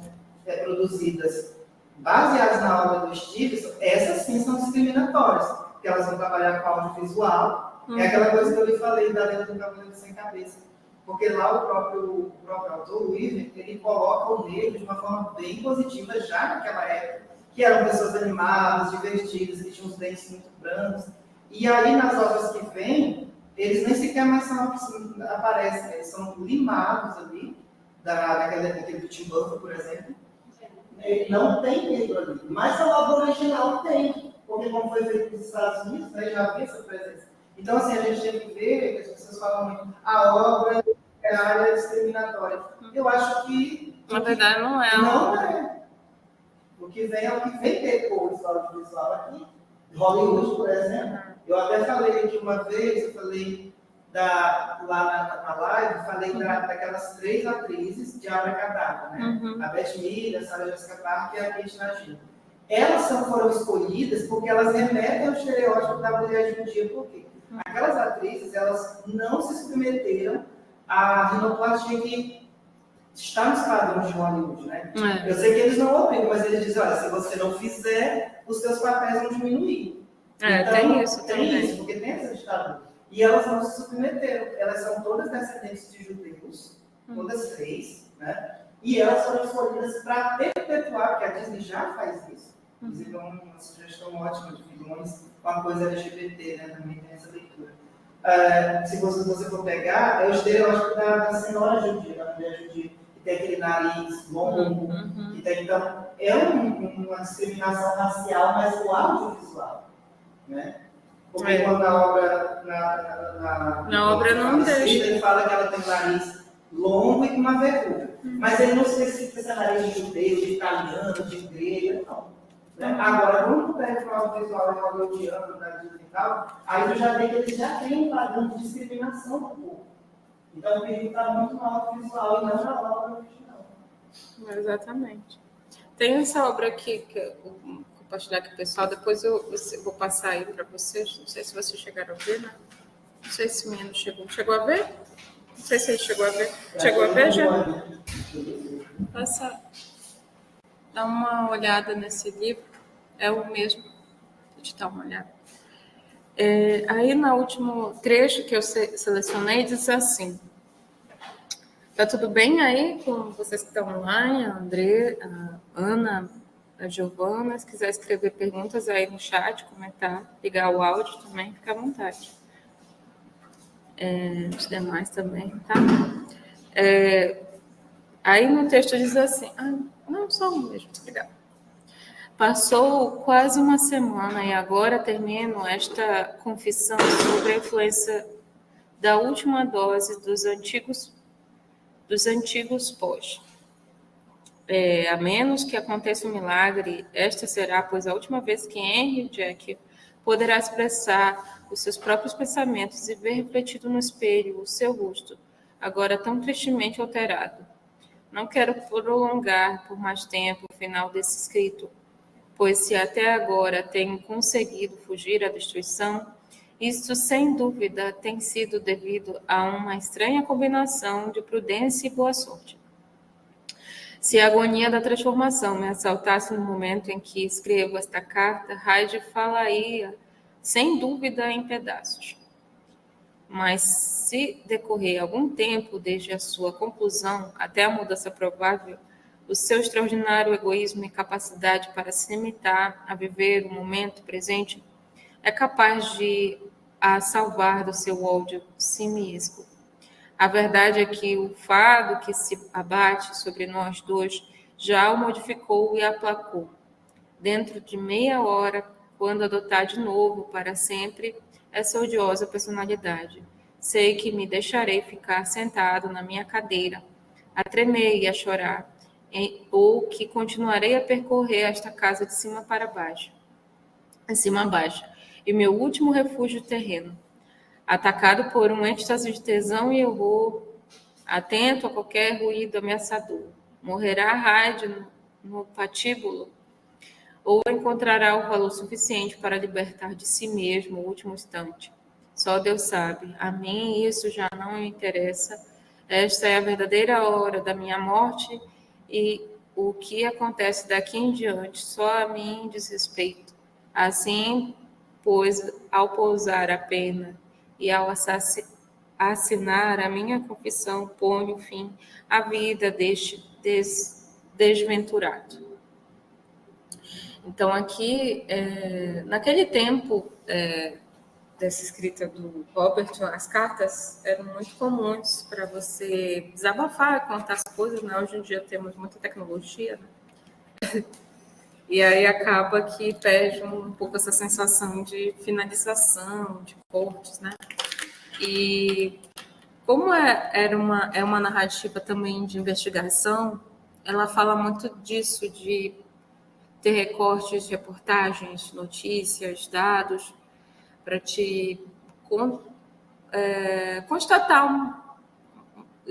produzidas baseadas na obra do Stevenson, essas sim são discriminatórias, porque elas vão trabalhar com audiovisual. É aquela coisa que eu lhe falei da Lenda do Cavaleiro Sem Cabeça. Porque lá o próprio autor, o Iver, ele coloca o negro de uma forma bem positiva já naquela época, que eram pessoas animadas, divertidas, que tinham os dentes muito brancos. E aí, nas obras que vêm, eles nem sequer mais aparecem, eles são limados ali, daquele do Tim Burton, por exemplo. Não tem negro ali, mas a obra original tem, porque como foi feito nos Estados Unidos, né, já havia essa presença. Então, assim, a gente tem que ver, que as pessoas falam muito, a obra é discriminatória. Eu acho que... Na verdade, não é. Não é. O que vem é o que vem depois do audiovisual aqui. Hollywood, por exemplo. Eu até falei aqui uma vez, eu falei lá na live, falei daquelas 3 atrizes de Abracadabra, né? A Beth Miller, a Sarah Jessica Parker e a Kate Najim. Elas foram escolhidas porque elas remetem ao estereótipo da mulher de um dia. Por quê? Aquelas atrizes, elas não se submeteram à rinoplastia que está nos padrões de Hollywood, né? Eu sei que eles não obrigam, mas eles dizem, olha, se você não fizer, os seus papéis vão diminuir. Então, tem isso tem também. isso, porque tem essa ditadura. E elas não se submeteram. Elas são todas descendentes de judeus, todas 3, né? E elas foram escolhidas para perpetuar, porque a Disney já faz isso. Inclusive, é uma sugestão ótima de vilões, uma coisa LGBT, né? Também tem essa leitura. Se você for pegar, é o estereótipo da senhora judia, da mulher judia, que tem aquele nariz longo, que tem, então, é uma discriminação racial, mas o audiovisual, né? Porque quando na obra, na obra não deixa. Ele fala que ela tem um nariz longo e com uma verruga. Mas ele não especifica se é nariz de judeu, de italiano, de grego, não. Agora, quando tu pega o audiovisual hollywoodiano, da Disney e tal, aí tu já vê que eles já têm um padrão de discriminação do povo. Então, o perigo está muito no audiovisual e não na obra original. Exatamente. Tem essa obra aqui, que eu vou compartilhar aqui, pessoal, depois eu vou passar aí para vocês, não sei se vocês chegaram a ver, né? Não sei se o menino chegou a ver? Não sei se ele chegou a ver. Chegou a ver, já? Dá uma olhada nesse livro, é o mesmo, deixa eu dar uma olhada. Aí, no último trecho que eu selecionei, diz assim: tá tudo bem aí com vocês que estão online, a André, a Ana, a Giovana? Se quiser escrever perguntas aí no chat, comentar, ligar o áudio também, fica à vontade. Os demais também, tá? Aí no texto diz assim, não, só um mesmo, obrigada. Passou quase uma semana e agora termino esta confissão sobre a influência da última dose dos antigos pós. A menos que aconteça um milagre, esta será, pois, a última vez que Henry Jack poderá expressar os seus próprios pensamentos e ver refletido no espelho o seu rosto, agora tão tristemente alterado. Não quero prolongar por mais tempo o final desse escrito, pois se até agora tenho conseguido fugir à destruição, isto sem dúvida tem sido devido a uma estranha combinação de prudência e boa sorte. Se a agonia da transformação me assaltasse no momento em que escrevo esta carta, Hyde falaria, sem dúvida, em pedaços. Mas se decorrer algum tempo desde a sua conclusão até a mudança provável, o seu extraordinário egoísmo e capacidade para se limitar a viver o momento presente é capaz de a salvar do seu ódio simiesco. A verdade é que o fardo que se abate sobre nós dois já o modificou e aplacou. Dentro de meia hora, quando adotar de novo, para sempre, essa odiosa personalidade, sei que me deixarei ficar sentado na minha cadeira, a tremer e a chorar, ou que continuarei a percorrer esta casa de cima para baixo, de cima a baixo, e meu último refúgio terreno. Atacado por um êxtase de tesão e horror, atento a qualquer ruído ameaçador. Morrerá Hyde no patíbulo ou encontrará o valor suficiente para libertar de si mesmo o último instante. Só Deus sabe. A mim isso já não me interessa. Esta é a verdadeira hora da minha morte e o que acontece daqui em diante só a mim diz respeito. Assim, pois, ao pousar a pena e ao assinar a minha confissão, ponho fim à vida deste desventurado. Então, aqui, naquele tempo dessa escrita do Robert, as cartas eram muito comuns para você desabafar, contar as coisas, né? Hoje em dia temos muita tecnologia, né? E aí acaba que perde um pouco essa sensação de finalização, de cortes, né? E como é uma narrativa também de investigação, ela fala muito disso, de ter recortes, reportagens, notícias, dados, para te constatar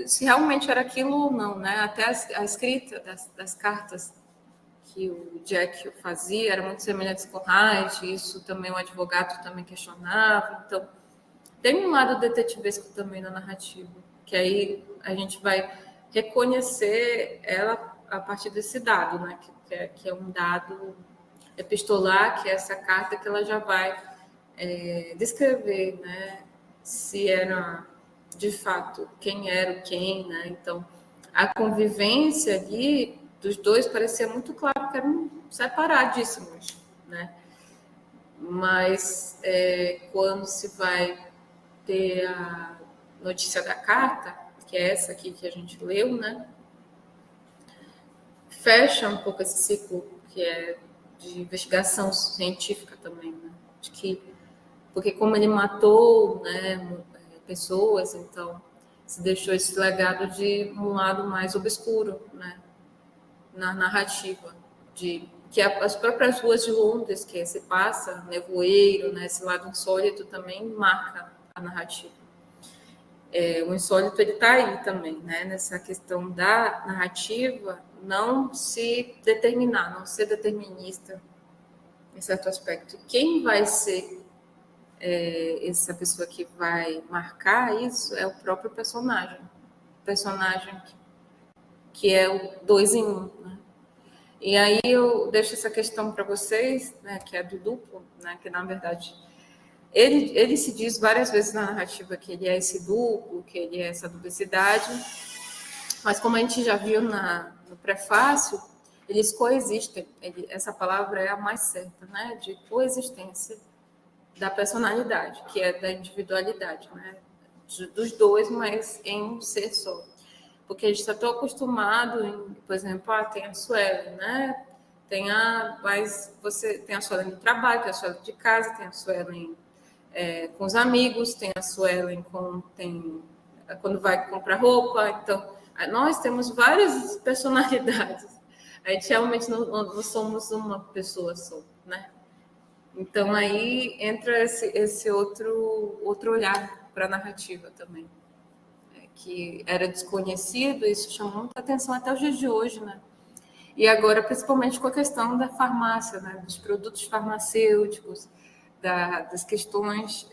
se realmente era aquilo ou não, né? Até a escrita das cartas que o Jack fazia era muito semelhante com Hyde, isso também o advogado também questionava. Então, tem um lado detetivesco também na narrativa, que aí a gente vai reconhecer ela a partir desse dado, né? Que é um dado epistolar, que é essa carta que ela já vai descrever, né? Se era de fato quem era o quem, né? Então, a convivência ali dos dois parecia muito claro que eram separadíssimos, né? Mas quando se vai ter a notícia da carta, que é essa aqui que a gente leu, né? Fecha um pouco esse ciclo que é de investigação científica também, né? De que, porque como ele matou, né, pessoas, então se deixou esse legado de um lado mais obscuro, né, na narrativa, de que as próprias ruas de Londres que se passa, nevoeiro, né, esse lado insólito também marca a narrativa. O insólito ele está aí também, né, nessa questão da narrativa não se determinar, não ser determinista em certo aspecto. Quem vai ser essa pessoa que vai marcar isso é o próprio personagem. O personagem que é o 2 em 1. Né? E aí eu deixo essa questão para vocês, né, que é do duplo, né, que na verdade ele se diz várias vezes na narrativa que ele é esse duplo, que ele é essa duplicidade, mas como a gente já viu no prefácio, eles coexistem. Essa palavra é a mais certa, né, de coexistência da personalidade, que é da individualidade, né? Dos dois, mas em um ser só. Porque a gente está tão acostumado, por exemplo, tem a Suelen, né? Mas você tem a Suelen do trabalho, tem a Suelen de casa, tem a Suelen com os amigos, tem a Suelen quando vai comprar roupa. Então, nós temos várias personalidades. A gente realmente não somos uma pessoa só, né? Então, aí entra esse outro olhar para a narrativa também, que era desconhecido, e isso chamou muita atenção até os dias de hoje, né? E agora, principalmente com a questão da farmácia, né? Dos produtos farmacêuticos, das questões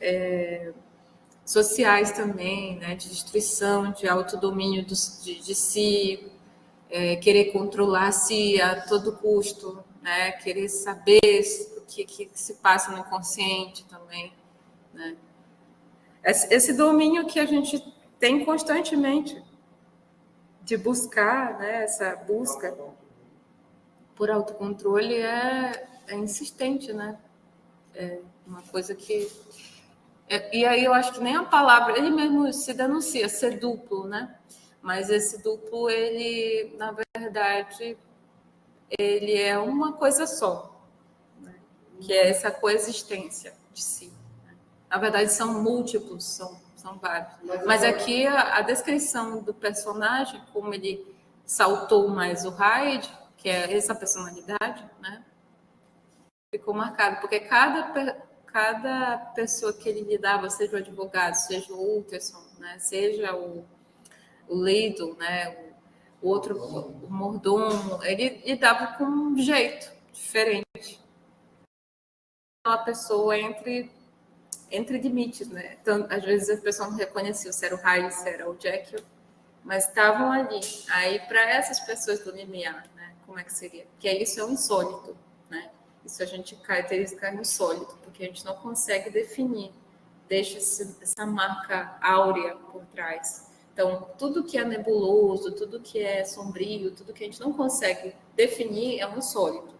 sociais também, né? De destruição, de autodomínio de si, querer controlar si a todo custo, né? Querer saber o que se passa no inconsciente também, né? Esse domínio que a gente tem constantemente de buscar, né? Essa busca por autocontrole é insistente, né? É uma coisa que... E aí eu acho que nem a palavra... Ele mesmo se denuncia ser duplo, né? Mas esse duplo, ele, na verdade... ele é uma coisa só, né? Que é essa coexistência de si. Na verdade, são múltiplos, são vários. Mas aqui a descrição do personagem, como ele saltou mais o Hyde, que é essa personalidade, né? Ficou marcado, porque cada pessoa que ele lidava, seja o advogado, seja o Utterson, né? Seja o Liddell, né? O outro, o mordomo, ele lidava com um jeito diferente. Uma pessoa entre entre limites, né? Então, às vezes a pessoa não reconhecia se era o Hyde, se era o Jekyll, mas estavam ali. Aí, para essas pessoas do limiar, né? Como é que seria? Porque isso é um insólito, né? Isso a gente caracteriza como insólito, porque a gente não consegue definir, deixa essa marca áurea por trás. Então, tudo que é nebuloso, tudo que é sombrio, tudo que a gente não consegue definir é um insólito.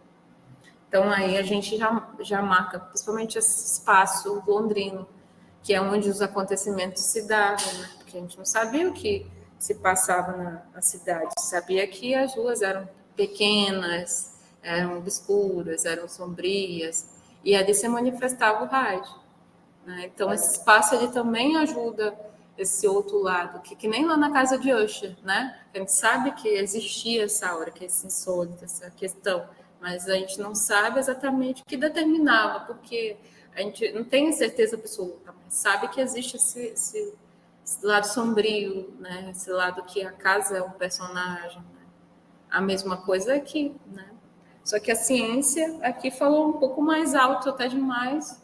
Então, aí a gente já marca, principalmente esse espaço londrino, que é onde os acontecimentos se davam, né? Porque a gente não sabia o que se passava na cidade. Sabia que as ruas eram pequenas, eram obscuras, eram sombrias, e ali se manifestava o rádio, né? Então, esse espaço ele também ajuda esse outro lado, que nem lá na casa de Usher, né? A gente sabe que existia essa aura, que é esse insólito, essa questão, mas a gente não sabe exatamente o que determinava, porque a gente não tem certeza absoluta, mas sabe que existe esse lado sombrio, né? Esse lado que a casa é um personagem, né? A mesma coisa aqui, né? Só que a ciência aqui falou um pouco mais alto, até demais.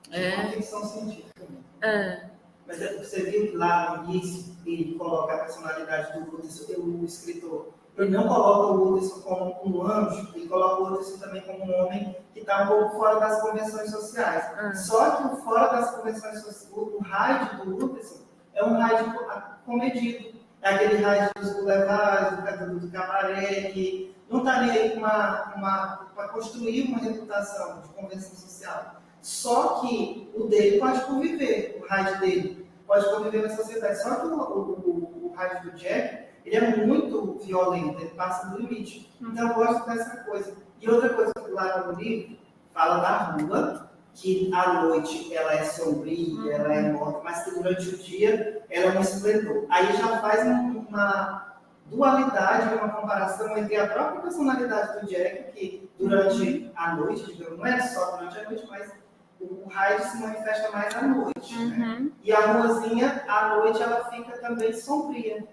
Uma ficção científica. É. Mas você viu que lá no início ele coloca a personalidade do Hudson, o escritor. Ele não coloca o Hudson como um anjo, ele coloca o Hudson também como um homem que está um pouco fora das convenções sociais. Só que o fora das convenções sociais, o Hyde do Hudson é um Hyde comedido. É aquele Hyde dos boulevards, do cabaré, que não está nem aí para construir uma reputação de convenção social. Só que o dele pode conviver, o Hyde dele pode conviver na sociedade. Só que o Hyde do Jack, ele é muito violento, ele passa do limite. Então eu gosto dessa coisa. E outra coisa que lá no livro fala da rua, que à noite ela é sombria, ela é morta, mas que durante o dia ela é um esplendor. Aí já faz uma dualidade, uma comparação entre a própria personalidade do Jack, que durante a noite, digamos, não é só durante a noite, mas o Hyde se manifesta mais à noite. Né? E a ruazinha, à noite, ela fica também sombria.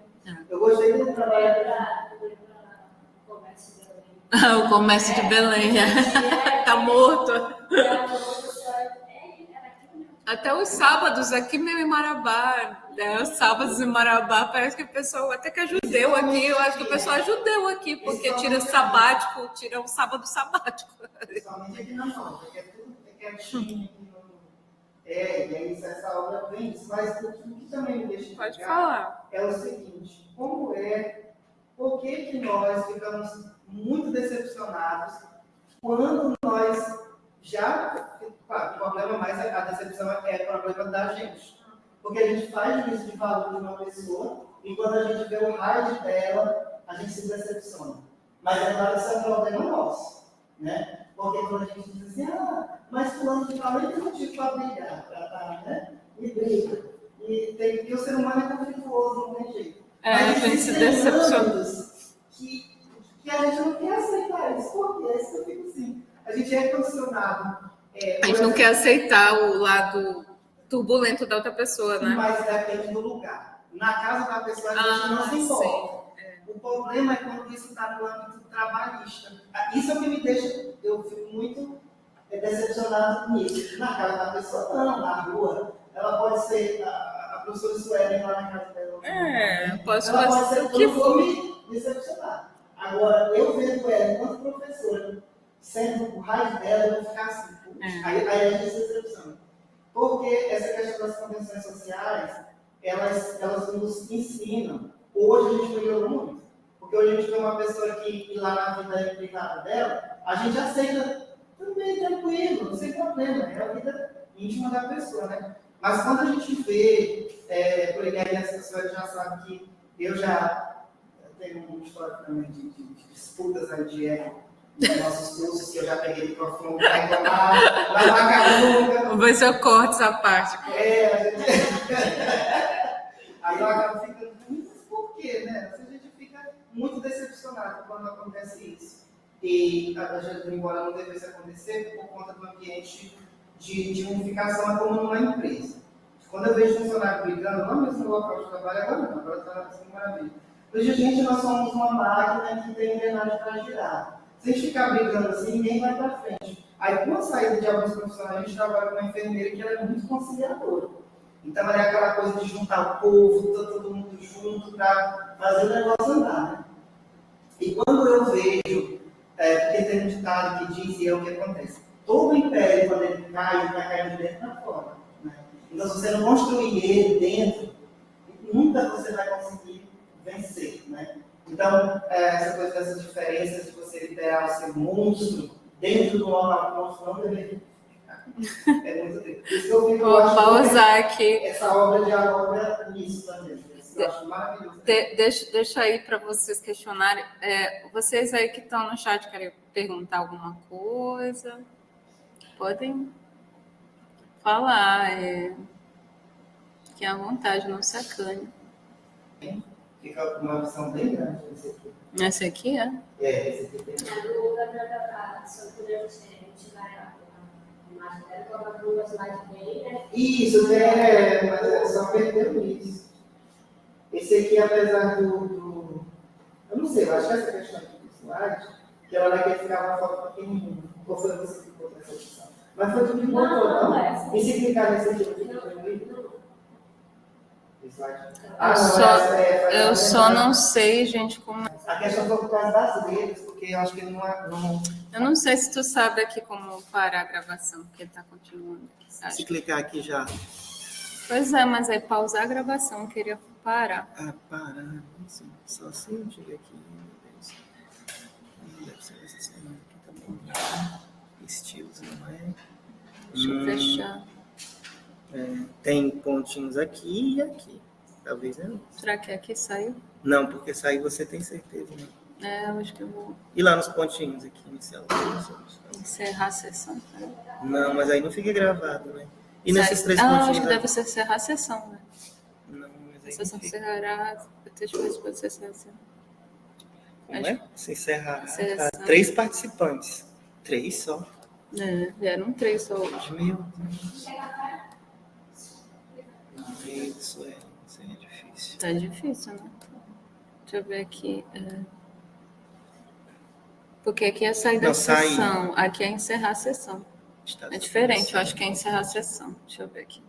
Eu gostei do trabalho. O comércio de Belém. Tá morto. Até os sábados aqui mesmo em Marabá, né? Os sábados em Marabá, parece que o pessoal, até que é judeu aqui, eu acho que o pessoal é judeu aqui, porque tira sabático, tira um sábado sabático. Principalmente aqui na Nova, porque é tudo quietinho. E aí essa obra vem isso. Mas o que também me deixa Pode falar. É o seguinte, por que nós ficamos muito decepcionados quando nós já, claro, o problema mais, a decepção é o problema da gente. Porque a gente faz juízo de valor de uma pessoa e quando a gente vê o raio dela, a gente se decepciona. Mas agora isso é um problema nosso, né? Porque quando a gente diz assim, mas fulano de tal, ele tem motivo para brigar, né? E briga. E o ser humano é conflituoso, não tem jeito. Mas a gente se decepciona. Que a gente não quer aceitar isso. Por quê? É isso que eu fico assim. A gente é condicionado. A gente não quer aceitar o lado turbulento da outra pessoa, né? Mas depende do lugar. Na casa da pessoa, a gente não se importa. O problema é quando isso está no âmbito trabalhista. Isso é o que me deixa, eu fico muito decepcionado nisso. Na casa da pessoa, não, na rua. Ela pode ser a professora Suelen lá na casa dela. Pode ser o que for me decepcionar. Agora, eu vendo ela enquanto professora, sendo o raio dela, eu vou ficar assim. Aí a gente se decepciona. Porque essa questão das convenções sociais, elas nos ensinam. Hoje a gente melhorou muito. Porque hoje a gente vê uma pessoa que lá na vida privada dela, a gente aceita também tranquilo, sem problema. É a vida íntima da pessoa, né? Mas quando a gente vê, por aí essa pessoa já sabe que eu já tenho uma história também de disputas aí de ego nos nossos cursos, que eu já peguei o microfone para reclamar, vai vagabundo. Vou ver se eu corto essa parte. Aí eu acabo ficando, mas por quê, né? A gente fica muito decepcionado quando acontece isso. E a gente, embora não devesse acontecer, por conta do ambiente de unificação, é como numa empresa. Quando eu vejo funcionário brigando, não mesmo no local de trabalho, agora está na Segunda Maravilha. Hoje, gente, nós somos uma máquina que tem engrenagem para girar. Se a gente ficar brigando assim, ninguém vai para frente. Aí, com a saída de alguns profissionais, a gente trabalha com uma enfermeira que ela é muito conciliadora. Então, ela é aquela coisa de juntar o povo, todo mundo junto, para fazer o negócio andar, né? E quando eu vejo, porque tem um ditado que diz, e é o que acontece, todo império, quando ele cai, vai cair de dentro para fora. Né? Então, se você não construir ele dentro, nunca você vai conseguir vencer. Né? Então, essa coisa dessas diferenças de você liderar o seu monstro dentro do monstro não deveria ficar. É muito triste. Por isso que eu fico, Vou pausar aqui. Essa obra dialoga nisso também. Eu acho maravilhoso. Deixa aí para vocês questionarem. Vocês aí que estão no chat querem perguntar alguma coisa? Podem falar. Fiquem à vontade, não se acanhe. Fica uma opção bem grande esse aqui. Esse aqui é? Esse aqui tem. Isso, mas é só perdeu isso. Esse aqui, apesar do. Eu não sei, eu acho que essa questão aqui do slide, que ela vai ficar uma foto pequenininha. Ou foi você que botou essa opção? Mas foi tudo que botou, não? E se clicar nesse aqui, eu fico tranquilo? Eu só não sei, gente, como. A questão foi por causa das letras, porque eu acho que ele não. Eu não sei se tu sabe aqui como parar a gravação, porque ele está continuando. Se clicar aqui já. Pois é, mas aí pausar a gravação, eu queria parar. Parar, assim, só assim eu cheguei aqui, meu Deus. Deve ser essa semana aqui também. Estilos, não é? Deixa eu fechar. Tem pontinhos aqui e aqui. Talvez não. Será que aqui saiu? Não, porque sair você tem certeza, né? Eu acho que eu vou. E lá nos pontinhos aqui, inicial. Encerrar a sessão. Não, mas aí não fica gravado, né? E nesses 3 pontinhos. Acho que deve ser encerrar a sessão, né? Não, mas aí. A sessão encerrará. Pode ser assim. Como é? Se encerrar. 3 participantes. 3 só. Vieram 3 só hoje. Meu Deus. Isso é difícil. Tá difícil, né? Deixa eu ver aqui. Porque aqui é sair da sessão, aqui é encerrar a sessão. É diferente, eu acho que é encerrar a sessão. Deixa eu ver aqui.